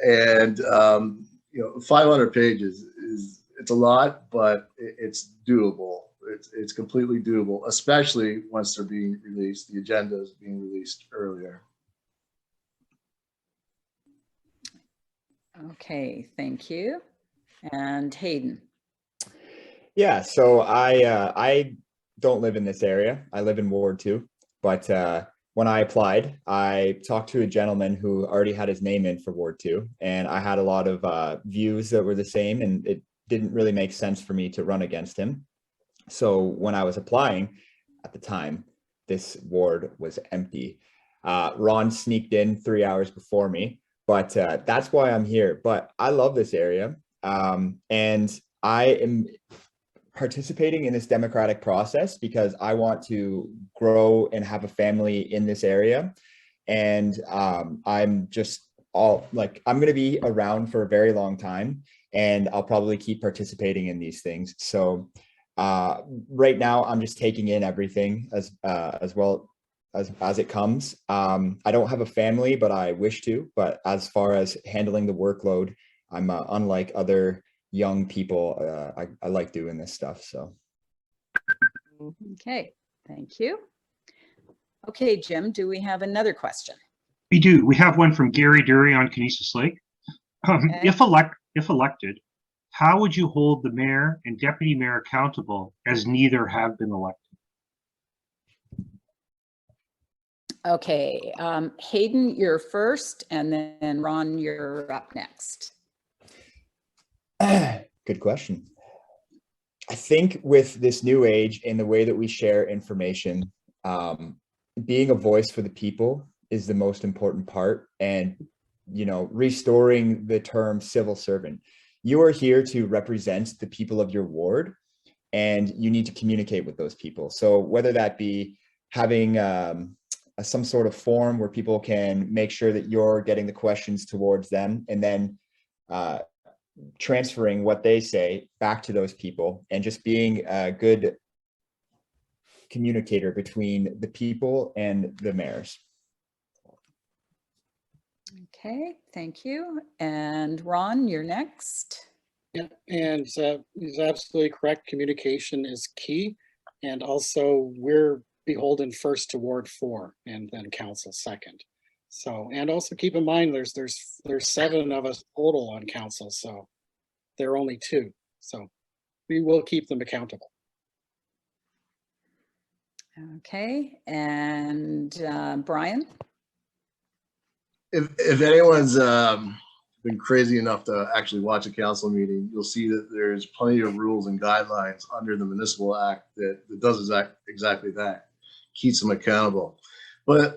And 500 pages is it's a lot, but it's doable. It's completely doable, especially once they're being released. The agenda is being released earlier. Okay, thank you. And Hayden. Yeah, so I don't live in this area. I live in Ward 2, but when I applied, I talked to a gentleman who already had his name in for Ward 2, and I had a lot of views that were the same, and it didn't really make sense for me to run against him. So when I was applying at the time, this ward was empty. Ron sneaked in 3 hours before me, but that's why I'm here. But I love this area, and I am participating in this democratic process because I want to grow and have a family in this area. And I'm just I'm going to be around for a very long time, and I'll probably keep participating in these things. So right now I'm just taking in everything as well as it comes. I don't have a family, but I wish to. But as far as handling the workload, I'm unlike other young people. I like doing this stuff. So. Okay, thank you. Okay, Jim, do we have another question? We do. We have one from Gary Dury on Canisius Lake. Okay. If elected, how would you hold the mayor and deputy mayor accountable, as neither have been elected? Okay, Hayden, you're first, and then Ron, you're up next. Good question. I think with this new age and the way that we share information, being a voice for the people is the most important part. And, you know, restoring the term civil servant. You are here to represent the people of your ward, and you need to communicate with those people. So whether that be having some sort of form where people can make sure that you're getting the questions towards them, and then transferring what they say back to those people, and just being a good communicator between the people and the mayors. Okay, thank you. And Ron, you're next. Yeah, and he's absolutely correct. Communication is key. And also we're beholden first to Ward 4 and then council second. So, and also keep in mind, there's 7 of us total on council, so there are only 2. So we will keep them accountable. Okay, and Brian? If anyone's been crazy enough to actually watch a council meeting, you'll see that there's plenty of rules and guidelines under the Municipal Act that does exactly that, keeps them accountable. But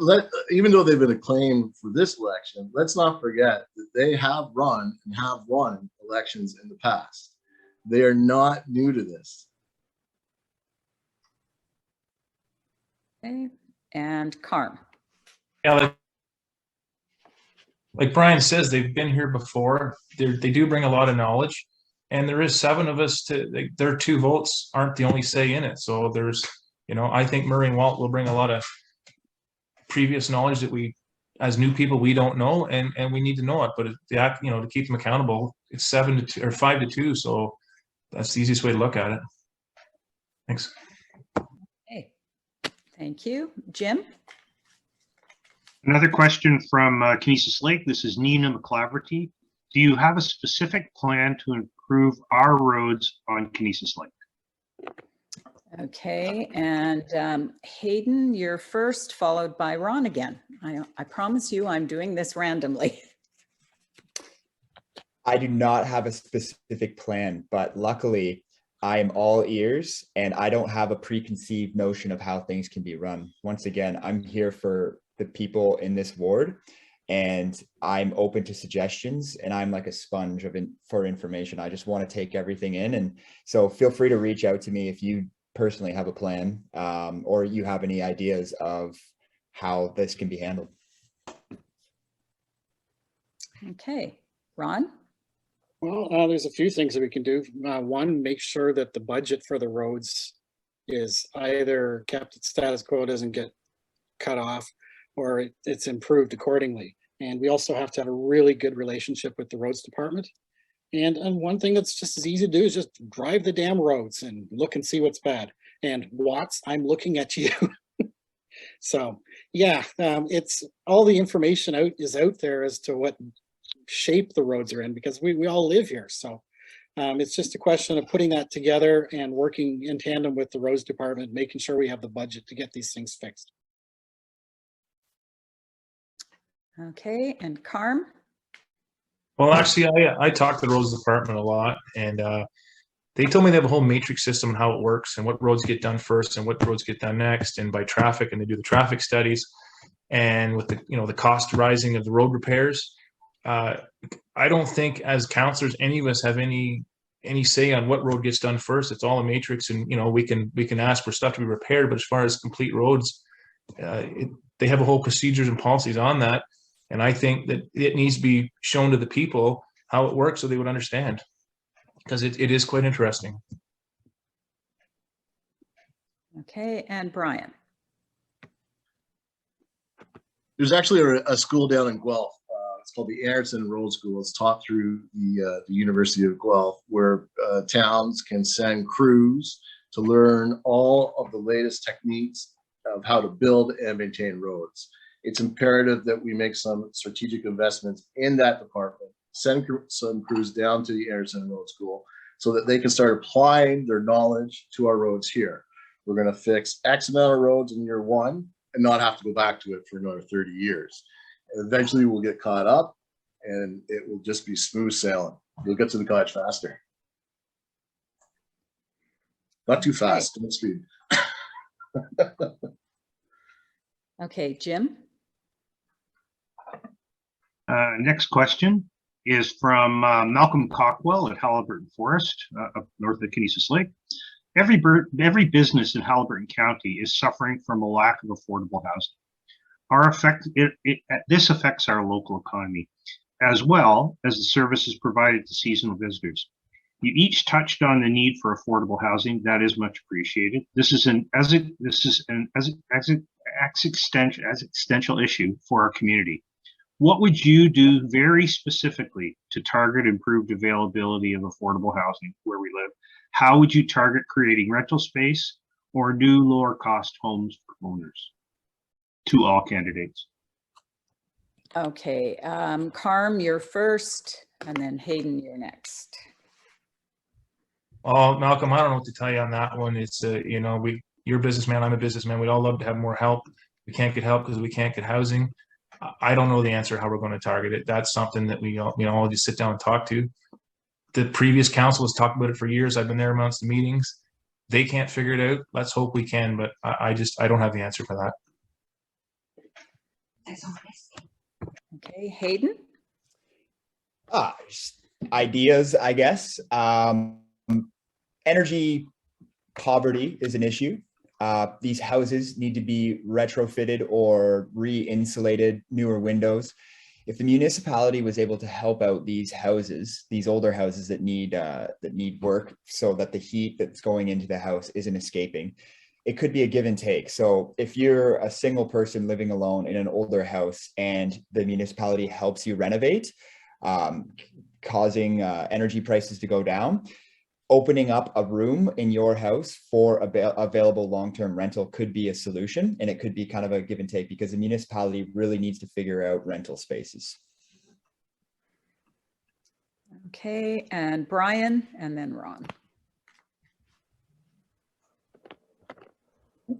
even though they've been acclaimed for this election, let's not forget that they have run and have won elections in the past. They are not new to this. Okay, and Carm. Yeah, like Brian says, they've been here before. They do bring a lot of knowledge, and there is 7 of us their 2 votes aren't the only say in it. So there's, you know, I think Murray and Walt will bring a lot of previous knowledge that we, as new people, we don't know, and we need to know it. But you know, to keep them accountable, it's 7 to 2 or 5 to 2. So that's the easiest way to look at it. Thanks. Okay, thank you. Jim? Another question from Canisius Lake. This is Nina McClaverty. Do you have a specific plan to improve our roads on Canisius Lake? Okay, and Hayden, you're first, followed by Ron again. I promise you I'm doing this randomly. I do not have a specific plan, but luckily I am all ears, and I don't have a preconceived notion of how things can be run. Once again, I'm here for the people in this ward, and I'm open to suggestions, and I'm like a sponge for information. I just want to take everything in. And so feel free to reach out to me if you personally have a plan, or you have any ideas of how this can be handled. Okay, Ron? Well, there's a few things that we can do. One, make sure that the budget for the roads is either kept at status quo, doesn't get cut off, or it's improved accordingly. And we also have to have a really good relationship with the roads department. And one thing that's just as easy to do is just drive the damn roads and look and see what's bad. And Watts, I'm looking at you. So yeah, it's all the information is out there as to what shape the roads are in, because we all live here. So it's just a question of putting that together and working in tandem with the roads department, making sure we have the budget to get these things fixed. Okay, and Carm? Well, actually, I talked to the roads department a lot, and they told me they have a whole matrix system on how it works and what roads get done first and what roads get done next, and by traffic, and they do the traffic studies. And with the the cost rising of the road repairs, I don't think as councillors any of us have any say on what road gets done first. It's all a matrix, and we can ask for stuff to be repaired, but as far as complete roads, they have a whole procedures and policies on that. And I think that it needs to be shown to the people how it works so they would understand, because it is quite interesting. Okay, and Brian? There's actually a school down in Guelph. It's called the Anderson Road School. It's taught through the University of Guelph, where towns can send crews to learn all of the latest techniques of how to build and maintain roads. It's imperative that we make some strategic investments in that department, send some crews down to the Anderson Road School so that they can start applying their knowledge to our roads here. We're going to fix X amount of roads in year 1 and not have to go back to it for another 30 years. And eventually we'll get caught up and it will just be smooth sailing. You'll get to the cottage faster. Not too fast, don't speed. Okay, Jim? Next question is from Malcolm Cockwell at Halliburton Forest, up north of Kinesis Lake. Every business in Halliburton County is suffering from a lack of affordable housing. This affects our local economy, as well as the services provided to seasonal visitors. You each touched on the need for affordable housing. That is much appreciated. This is an existential issue for our community. What would you do very specifically to target improved availability of affordable housing where we live? How would you target creating rental space or new lower cost homes for owners? To all candidates. Okay, Carm, you're first, and then Hayden, you're next. Oh, Malcolm, I don't know what to tell you on that one. It's you're a businessman, I'm a businessman. We'd all love to have more help. We can't get help because we can't get housing. I don't know the answer how we're going to target it. That's something that we all just sit down and talk to. The previous council has talked about it for years. I've been there amongst the meetings. They can't figure it out. Let's hope we can, but I don't have the answer for that. Okay, Hayden? Ideas, I guess. Energy poverty is an issue. These houses need to be retrofitted or re-insulated, newer windows. If the municipality was able to help out these houses, these older houses that need work, so that the heat that's going into the house isn't escaping, it could be a give and take. So if you're a single person living alone in an older house and the municipality helps you renovate, causing energy prices to go down, opening up a room in your house for available long-term rental could be a solution, and it could be kind of a give and take because the municipality really needs to figure out rental spaces. Okay, and Brian, and then Ron.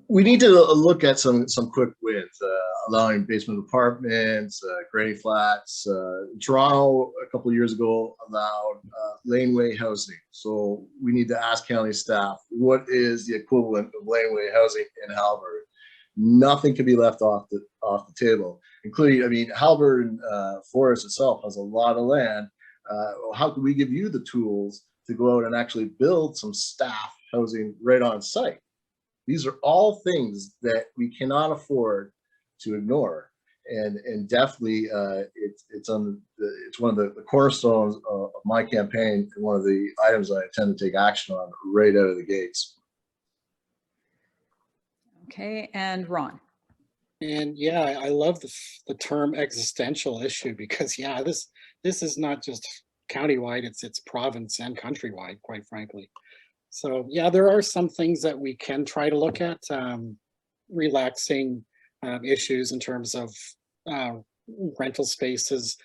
We need to look at some quick wins, allowing basement apartments, granny flats. Toronto a couple of years ago allowed laneway housing. So we need to ask county staff, what is the equivalent of laneway housing in Halliburton? Nothing can be left off the table, including, Halliburton Forest itself has a lot of land. How can we give you the tools to go out and actually build some staff housing right on site? These are all things that we cannot afford to ignore, and definitely it's one of the cornerstones of my campaign and one of the items I intend to take action on right out of the gates. Okay, and Ron. And yeah, I love the term existential issue because this is not just countywide, it's province and countrywide, quite frankly. So yeah, there are some things that we can try to look at, relaxing issues in terms of rental spaces.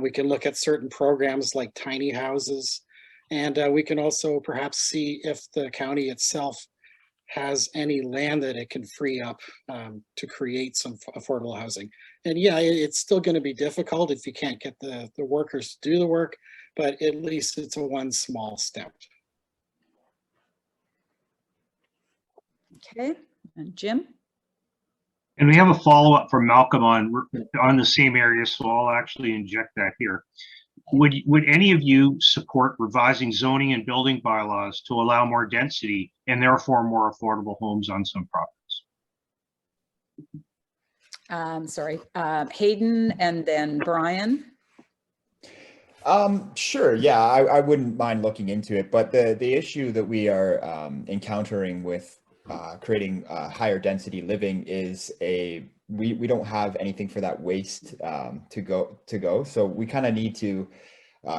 We can look at certain programs like tiny houses, and we can also perhaps see if the county itself has any land that it can free up to create some affordable housing. And yeah, it's still going to be difficult if you can't get the workers to do the work, but at least it's a one small step. Okay, and Jim? And we have a follow-up from Malcolm on the same area, so I'll actually inject that here. Would any of you support revising zoning and building bylaws to allow more density and therefore more affordable homes on some properties? Sorry, Hayden and then Brian. Sure. Yeah, I wouldn't mind looking into it, but the issue that we are encountering with creating higher density living is we don't have anything for that waste to go. So we kind of need to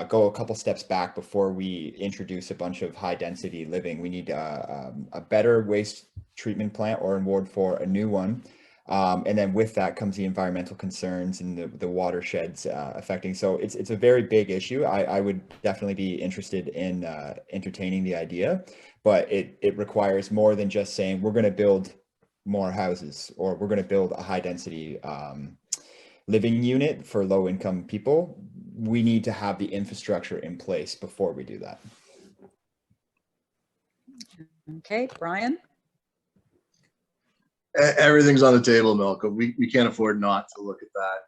go a couple steps back before we introduce a bunch of high density living. We need a better waste treatment plant, or in Ward 4, a new one. And then with that comes the environmental concerns and the watersheds affecting. So it's a very big issue. I would definitely be interested in entertaining the idea, but it requires more than just saying we're going to build more houses, or we're going to build a high density living unit for low income people. We need to have the infrastructure in place before we do that. Okay, Brian? Everything's on the table, Malcolm. We can't afford not to look at that.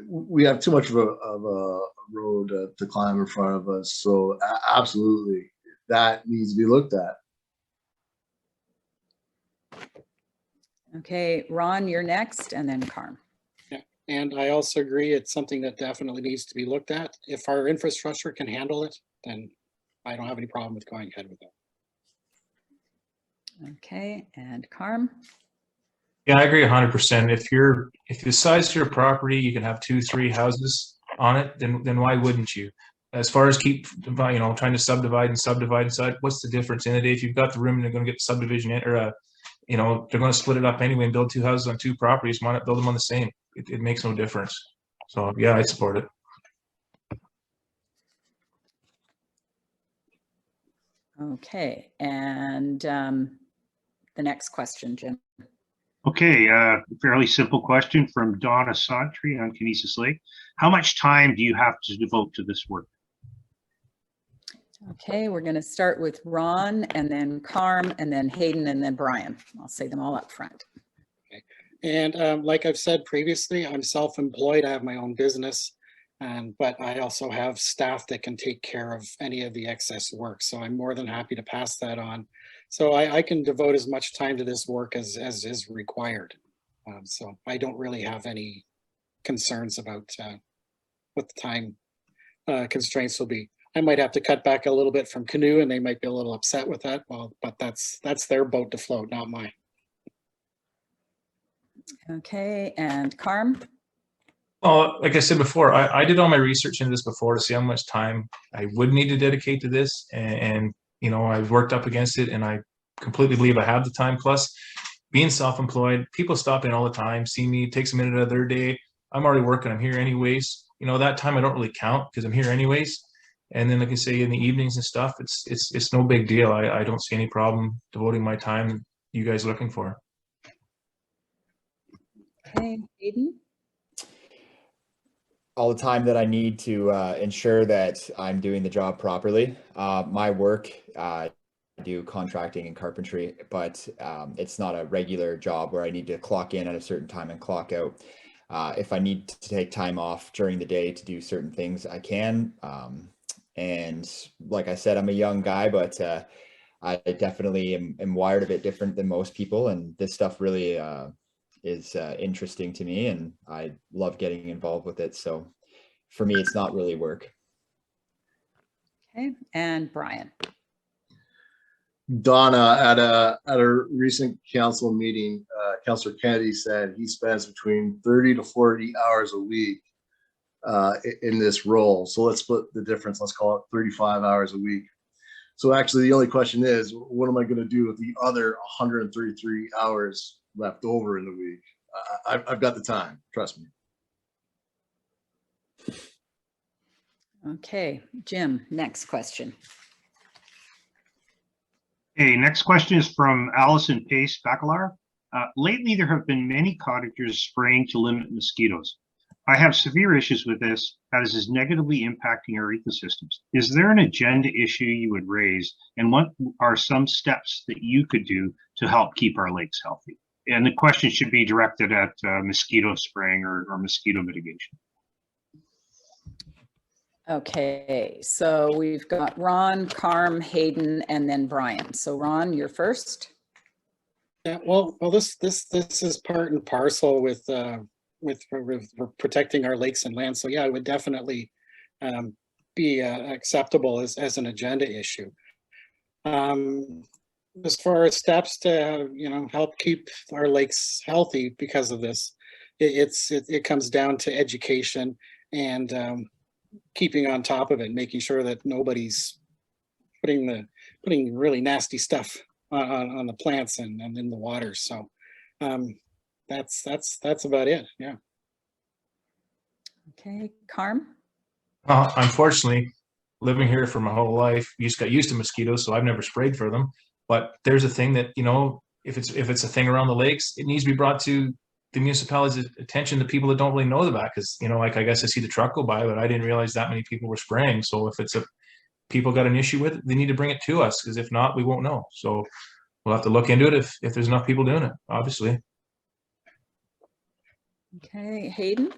We have too much of a road to climb in front of us. So absolutely, that needs to be looked at. Okay, Ron, you're next, and then Carm. Yeah, and I also agree it's something that definitely needs to be looked at. If our infrastructure can handle it, then I don't have any problem with going ahead with it. Okay, and Carm? Yeah, I agree 100%. If the size of your property, you can have 2-3 houses on it, then why wouldn't you? As far as trying to subdivide and subdivide, what's the difference in it? If you've got the room and they're going to get subdivision in, or they're going to split it up anyway and build 2 houses on 2 properties, why not build them on the same? It makes no difference. So yeah, I support it. Okay, and the next question, Jim. Okay, fairly simple question from Donna Santry on Kinesis Lake. How much time do you have to devote to this work? Okay, we're going to start with Ron, and then Carm, and then Hayden, and then Brian. I'll say them all up front. Okay. And like I've said previously, I'm self-employed. I have my own business, but I also have staff that can take care of any of the excess work. So I'm more than happy to pass that on. So I can devote as much time to this work as is required. So I don't really have any concerns about what the time constraints will be. I might have to cut back a little bit from canoe, and they might be a little upset with that. Well, but that's their boat to float, not mine. Okay, and Carm? Well, like I said before, I did all my research into this before to see how much time I would need to dedicate to this, and I've worked up against it, and I completely believe I have the time. Plus, being self-employed, people stop in all the time, see me, it takes a minute out of their day. I'm already working, I'm here anyways. That time I don't really count because I'm here anyways. And then, like I say, in the evenings and stuff, it's no big deal. I don't see any problem devoting my time that you guys are looking for. Okay, Hayden? All the time that I need to ensure that I'm doing the job properly. My work, I do contracting and carpentry, but it's not a regular job where I need to clock in at a certain time and clock out. If I need to take time off during the day to do certain things, I can. And like I said, I'm a young guy, but I definitely am wired a bit different than most people. And this stuff really is interesting to me, and I love getting involved with it. So for me, it's not really work. Okay, and Brian? Donna, at a recent council meeting, Councillor Kennedy said he spends between 30 to 40 hours a week in this role. So let's split the difference. Let's call it 35 hours a week. So actually, the only question is, what am I going to do with the other 133 hours left over in the week? I've got the time. Trust me. Okay, Jim, next question. Okay, next question is from Allison Pace Bacalar. Lately, there have been many cottagers spraying to limit mosquitoes. I have severe issues with this as is negatively impacting our ecosystems. Is there an agenda issue you would raise, and what are some steps that you could do to help keep our lakes healthy? And the question should be directed at mosquito spraying or mosquito mitigation. Okay, so we've got Ron, Carm, Hayden, and then Brian. So Ron, you're first. Yeah, well, this is part and parcel with protecting our lakes and land. So yeah, it would definitely be acceptable as an agenda issue. As far as steps to help keep our lakes healthy because of this, it comes down to education and keeping on top of it, making sure that nobody's putting really nasty stuff on the plants and in the water. So that's about it. Yeah. Okay, Carm. Unfortunately, living here for my whole life, you just got used to mosquitoes, so I've never sprayed for them. But there's a thing that, if it's a thing around the lakes, it needs to be brought to the municipality's attention to people that don't really know about, because like I guess I see the truck go by, but I didn't realize that many people were spraying. So if people got an issue with it, they need to bring it to us, because if not, we won't know. So we'll have to look into it if there's enough people doing it, obviously. Okay, Hayden.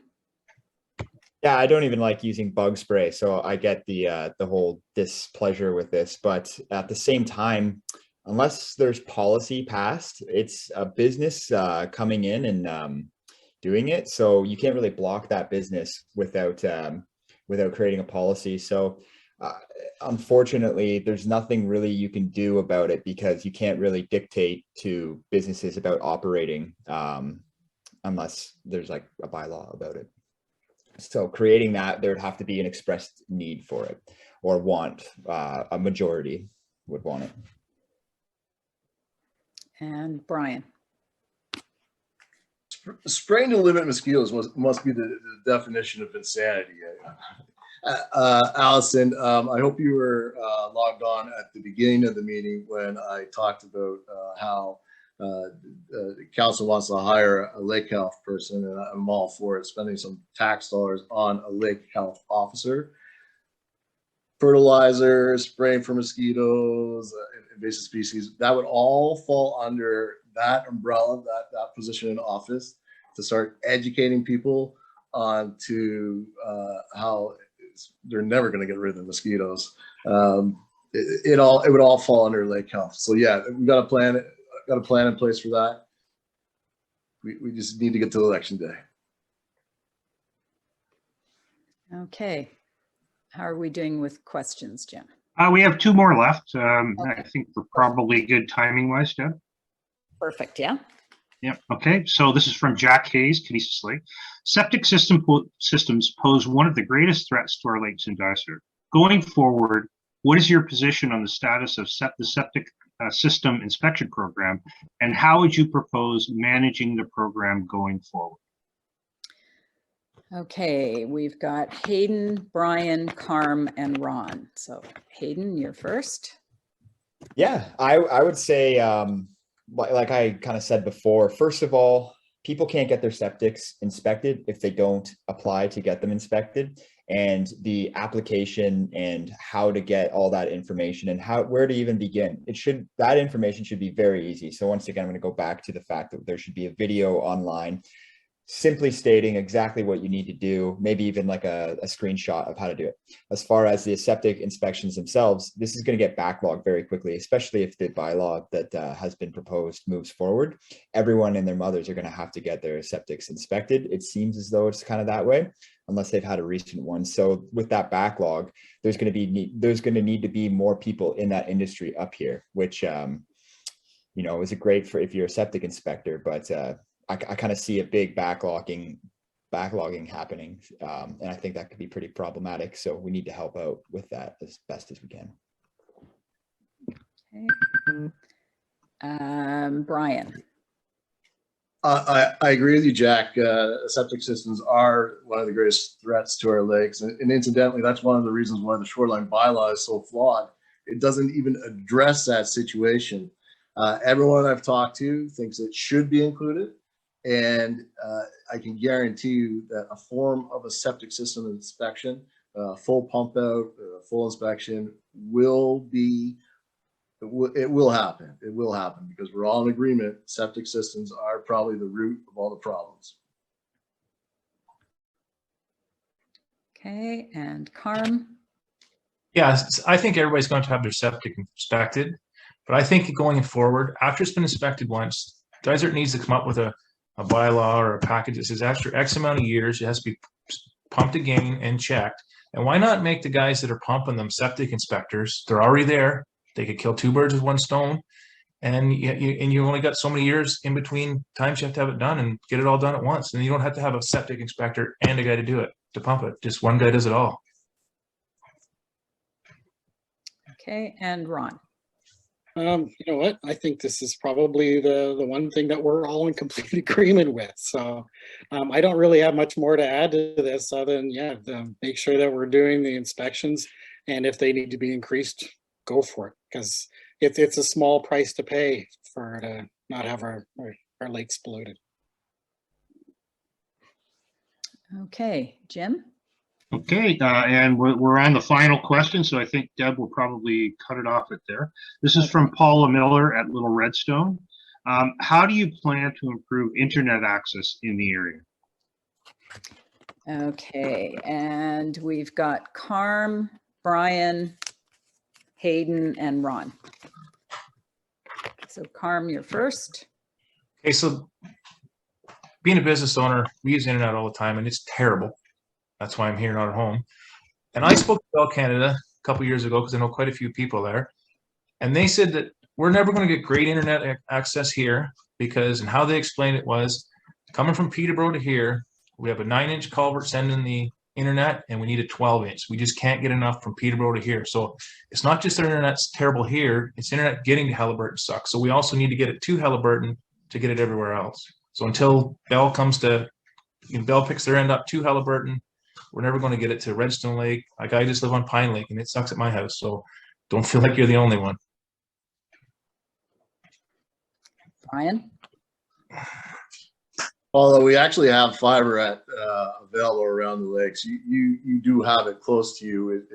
Yeah, I don't even like using bug spray, so I get the whole displeasure with this. But at the same time, unless there's policy passed, it's a business coming in and doing it. So you can't really block that business without creating a policy. So unfortunately, there's nothing really you can do about it, because you can't really dictate to businesses about operating unless there's like a bylaw about it. So creating that, there'd have to be an expressed need for it, or want. A majority would want it. And Brian. Spraying to limit mosquitoes must be the definition of insanity. Allison, I hope you were logged on at the beginning of the meeting when I talked about how the council wants to hire a lake health person, and I'm all for it, spending some tax dollars on a lake health officer. Fertilizer, spraying for mosquitoes, invasive species, that would all fall under that umbrella, that position in office, to start educating people on to how they're never going to get rid of the mosquitoes. It would all fall under lake health. So yeah, we've got a plan in place for that. We just need to get to election day. Okay. How are we doing with questions, Jim? We have two more left. I think we're probably good timing wise, Deb. Perfect, yeah. Yeah. Okay. So this is from Jack Hayes, Kinesis Lake. Septic systems pose one of the greatest threats to our lakes in Dysart. Going forward, what is your position on the status of the septic system inspection program, and how would you propose managing the program going forward? Okay, we've got Hayden, Brian, Carm, and Ron. So Hayden, you're first. Yeah, I would say, like I kind of said before, first of all, people can't get their septics inspected if they don't apply to get them inspected. And the application and how to get all that information and where to even begin. That information should be very easy. So once again, I'm going to go back to the fact that there should be a video online simply stating exactly what you need to do, maybe even like a screenshot of how to do it. As far as the septic inspections themselves, this is going to get backlogged very quickly, especially if the bylaw that has been proposed moves forward. Everyone and their mothers are going to have to get their septics inspected. It seems as though it's kind of that way, unless they've had a recent one. So with that backlog, there's going to need to be more people in that industry up here, which is great for if you're a septic inspector, but I kind of see a big backlogging backlogging happening. And I think that could be pretty problematic. So we need to help out with that as best as we can. Okay. Brian. I agree with you, Jack. Septic systems are one of the greatest threats to our lakes. And incidentally, that's one of the reasons why the shoreline bylaw is so flawed. It doesn't even address that situation. Everyone I've talked to thinks it should be included. And I can guarantee you that a form of a septic system inspection, full pump out, full inspection will be, it will happen. It will happen because we're all in agreement. Septic systems are probably the root of all the problems. Okay, and Carm. Yeah, I think everybody's going to have their septic inspected, but I think going forward, after it's been inspected once, Dysart needs to come up with a bylaw or a package that says after X amount of years, it has to be pumped again and checked. And why not make the guys that are pumping them septic inspectors? They're already there. They could kill two birds with one stone. And you only got so many years in between times you have to have it done and get it all done at once. And you don't have to have a septic inspector and a guy to do it, to pump it. Just one guy does it all. Okay, and Ron. You know what? I think this is probably the one thing that we're all in complete agreement with. So I don't really have much more to add to this other than, make sure that we're doing the inspections. And if they need to be increased, go for it. Because it's a small price to pay for to not have our lakes polluted. Okay, Jim. Okay, and we're on the final question, so I think Deb will probably cut it off there. This is from Paula Miller at Little Redstone. How do you plan to improve internet access in the area? Okay, and we've got Carm, Brian, Hayden, and Ron. So Carm, you're first. Okay, so being a business owner, we use internet all the time and it's terrible. That's why I'm here, not at home. And I spoke to Bell Canada a couple years ago because I know quite a few people there. And they said that we're never going to get great internet access here because, and how they explained it was, coming from Peterborough to here, we have a 9-inch culvert sending the internet and we need a 12-inch. We just can't get enough from Peterborough to here. So it's not just our internet's terrible here, it's internet getting to Halliburton sucks. So we also need to get it to Halliburton to get it everywhere else. So until Bell comes to, Bell picks their end up to Halliburton, we're never going to get it to Redstone Lake. Like I just live on Pine Lake and it sucks at my house. So don't feel like you're the only one. Brian. Although we actually have fiber available around the lakes, you do have it close to you.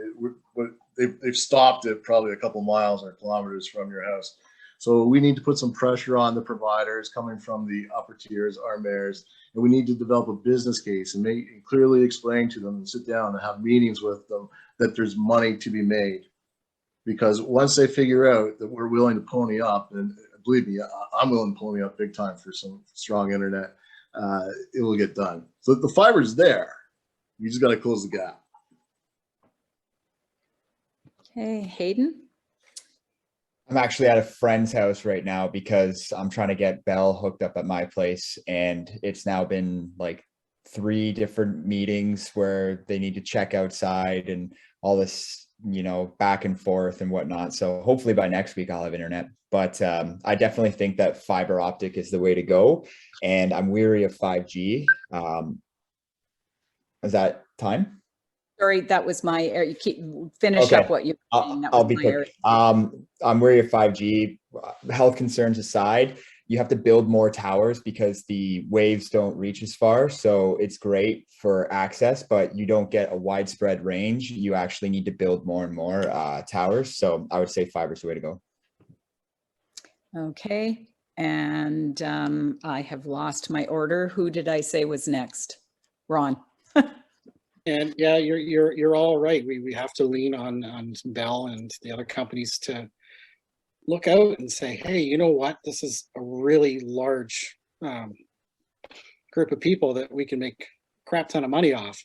They've stopped it probably a couple miles or kilometers from your house. So we need to put some pressure on the providers coming from the upper tiers, our mayors, and we need to develop a business case and clearly explain to them and sit down and have meetings with them that there's money to be made. Because once they figure out that we're willing to pony up, and believe me, I'm willing to pony up big time for some strong internet, it will get done. So the fiber's there. We just got to close the gap. Okay, Hayden. I'm actually at a friend's house right now because I'm trying to get Bell hooked up at my place. And it's now been like 3 different meetings where they need to check outside and all this, back and forth and whatnot. So hopefully by next week I'll have internet. But I definitely think that fiber optic is the way to go. And I'm weary of 5G. Is that time? Sorry, that was my area. Finish up what you were saying. I'll be quick. I'm wary of 5G. Health concerns aside, you have to build more towers because the waves don't reach as far. So it's great for access, but you don't get a widespread range. You actually need to build more and more towers. So I would say fiber is the way to go. Okay, and I have lost my order. Who did I say was next? Ron. And yeah, you're all right. We have to lean on Bell and the other companies to look out and say, hey, you know what? This is a really large group of people that we can make a crap ton of money off,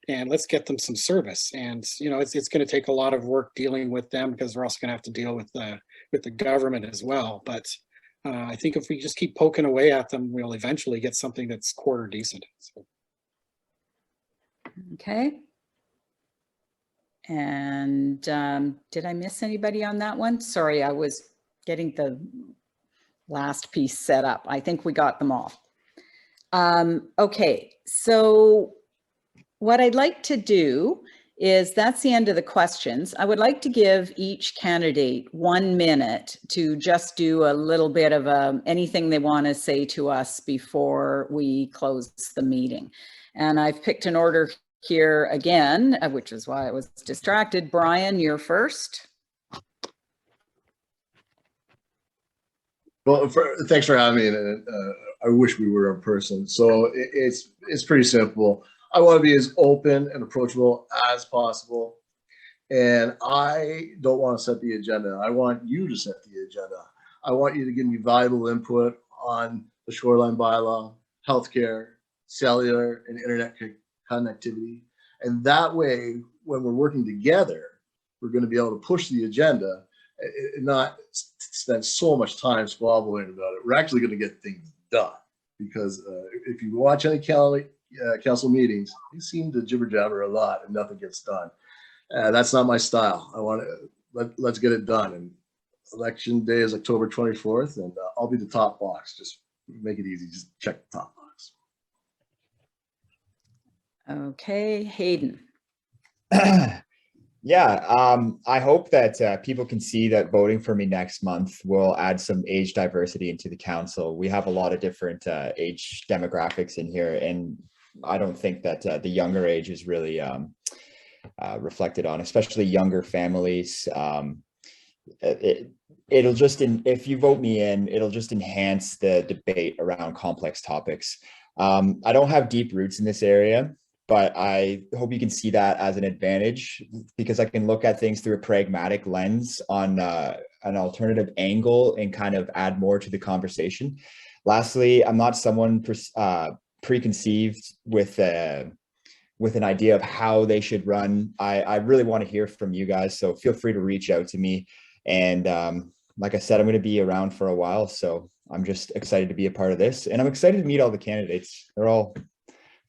and let's get them some service. And it's going to take a lot of work dealing with them because we're also going to have to deal with the government as well. But I think if we just keep poking away at them, we'll eventually get something that's quarter decent. So. Okay. And did I miss anybody on that one? Sorry, I was getting the last piece set up. I think we got them all. Okay, so what I'd like to do is, that's the end of the questions. I would like to give each candidate 1 minute to just do a little bit of anything they want to say to us before we close the meeting. And I've picked an order here again, which is why I was distracted. Brian, you're first. Well, thanks for having me. And I wish we were in person. So it's pretty simple. I want to be as open and approachable as possible. And I don't want to set the agenda. I want you to set the agenda. I want you to give me valuable input on the shoreline bylaw, healthcare, cellular, and internet connectivity. And that way, when we're working together, we're going to be able to push the agenda and not spend so much time squabbling about it. We're actually going to get things done, because if you watch any council meetings, you seem to jibber jabber a lot and nothing gets done. That's not my style. I want to let's get it done. And election day is October 24th, and I'll be the top box. Just make it easy. Just check the top box. Okay, Hayden. Yeah, I hope that people can see that voting for me next month will add some age diversity into the council. We have a lot of different age demographics in here, and I don't think that the younger age is really reflected on, especially younger families. It'll just, if you vote me in, it'll just enhance the debate around complex topics. I don't have deep roots in this area, but I hope you can see that as an advantage, because I can look at things through a pragmatic lens on an alternative angle and kind of add more to the conversation. Lastly, I'm not someone preconceived with an idea of how they should run. I really want to hear from you guys, so feel free to reach out to me. And like I said, I'm going to be around for a while, so I'm just excited to be a part of this, and I'm excited to meet all the candidates. They're all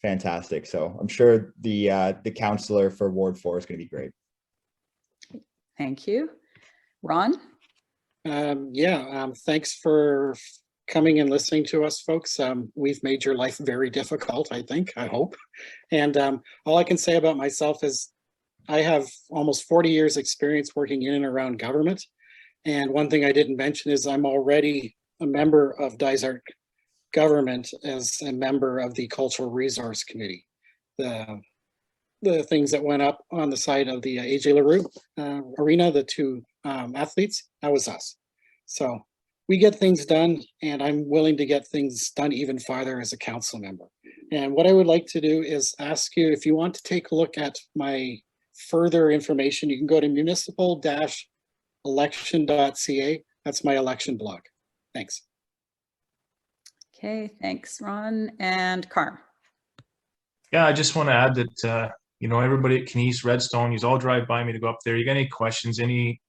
fantastic. So I'm sure the counselor for Ward 4 is going to be great. Thank you. Ron? Thanks for coming and listening to us, folks. We've made your life very difficult, I hope. And all I can say about myself is I have almost 40 years experience working in and around government. And one thing I didn't mention is I'm already a member of Dysart government as a member of the Cultural Resource Committee. The things that went up on the side of the AJ LaRue arena, the two athletes, that was us. So we get things done, and I'm willing to get things done even farther as a council member. And what I would like to do is ask you, if you want to take a look at my further information, you can go to municipal-election.ca. That's my election blog. Thanks. Okay, thanks, Ron. And Carm. Yeah, I just want to add that, everybody at Knies, Redstone, you all drive by me to go up there. You got any questions, any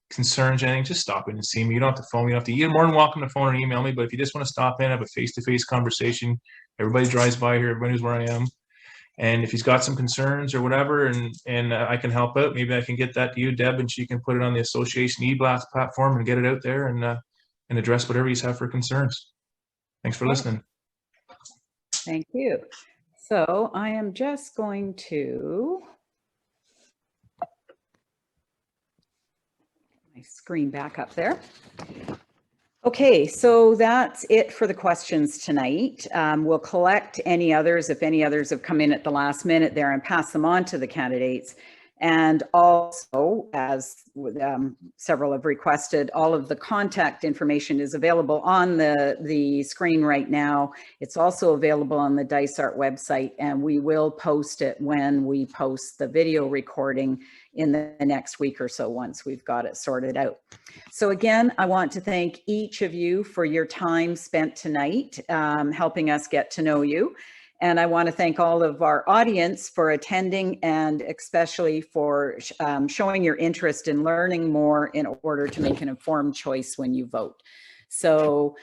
concerns, anything, just stop in and see me. You don't have to phone me. You're more than welcome to phone or email me, but if you just want to stop in, have a face-to-face conversation, everybody drives by here, everybody knows where I am. And if he's got some concerns or whatever, and I can help out, maybe I can get that to you, Deb, and she can put it on the association e-blast platform and get it out there and address whatever you have for concerns. Thanks for listening. Thank you. So I am just going to my screen back up there. Okay, so that's it for the questions tonight. We'll collect any others, if any others have come in at the last minute there, and pass them on to the candidates. And also, as several have requested, all of the contact information is available on the screen right now. It's also available on the Dysart website, and we will post it when we post the video recording in the next week or so, once we've got it sorted out. So again, I want to thank each of you for your time spent tonight, helping us get to know you. And I want to thank all of our audience for attending, and especially for showing your interest in learning more in order to make an informed choice when you vote. So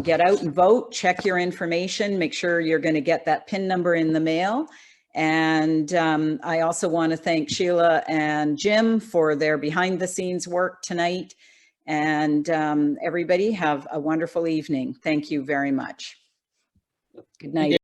get out and vote, check your information, make sure you're going to get that PIN number in the mail, And I also want to thank Sheila and Jim for their behind the scenes work tonight. And everybody have a wonderful evening. Thank you very much. Good night.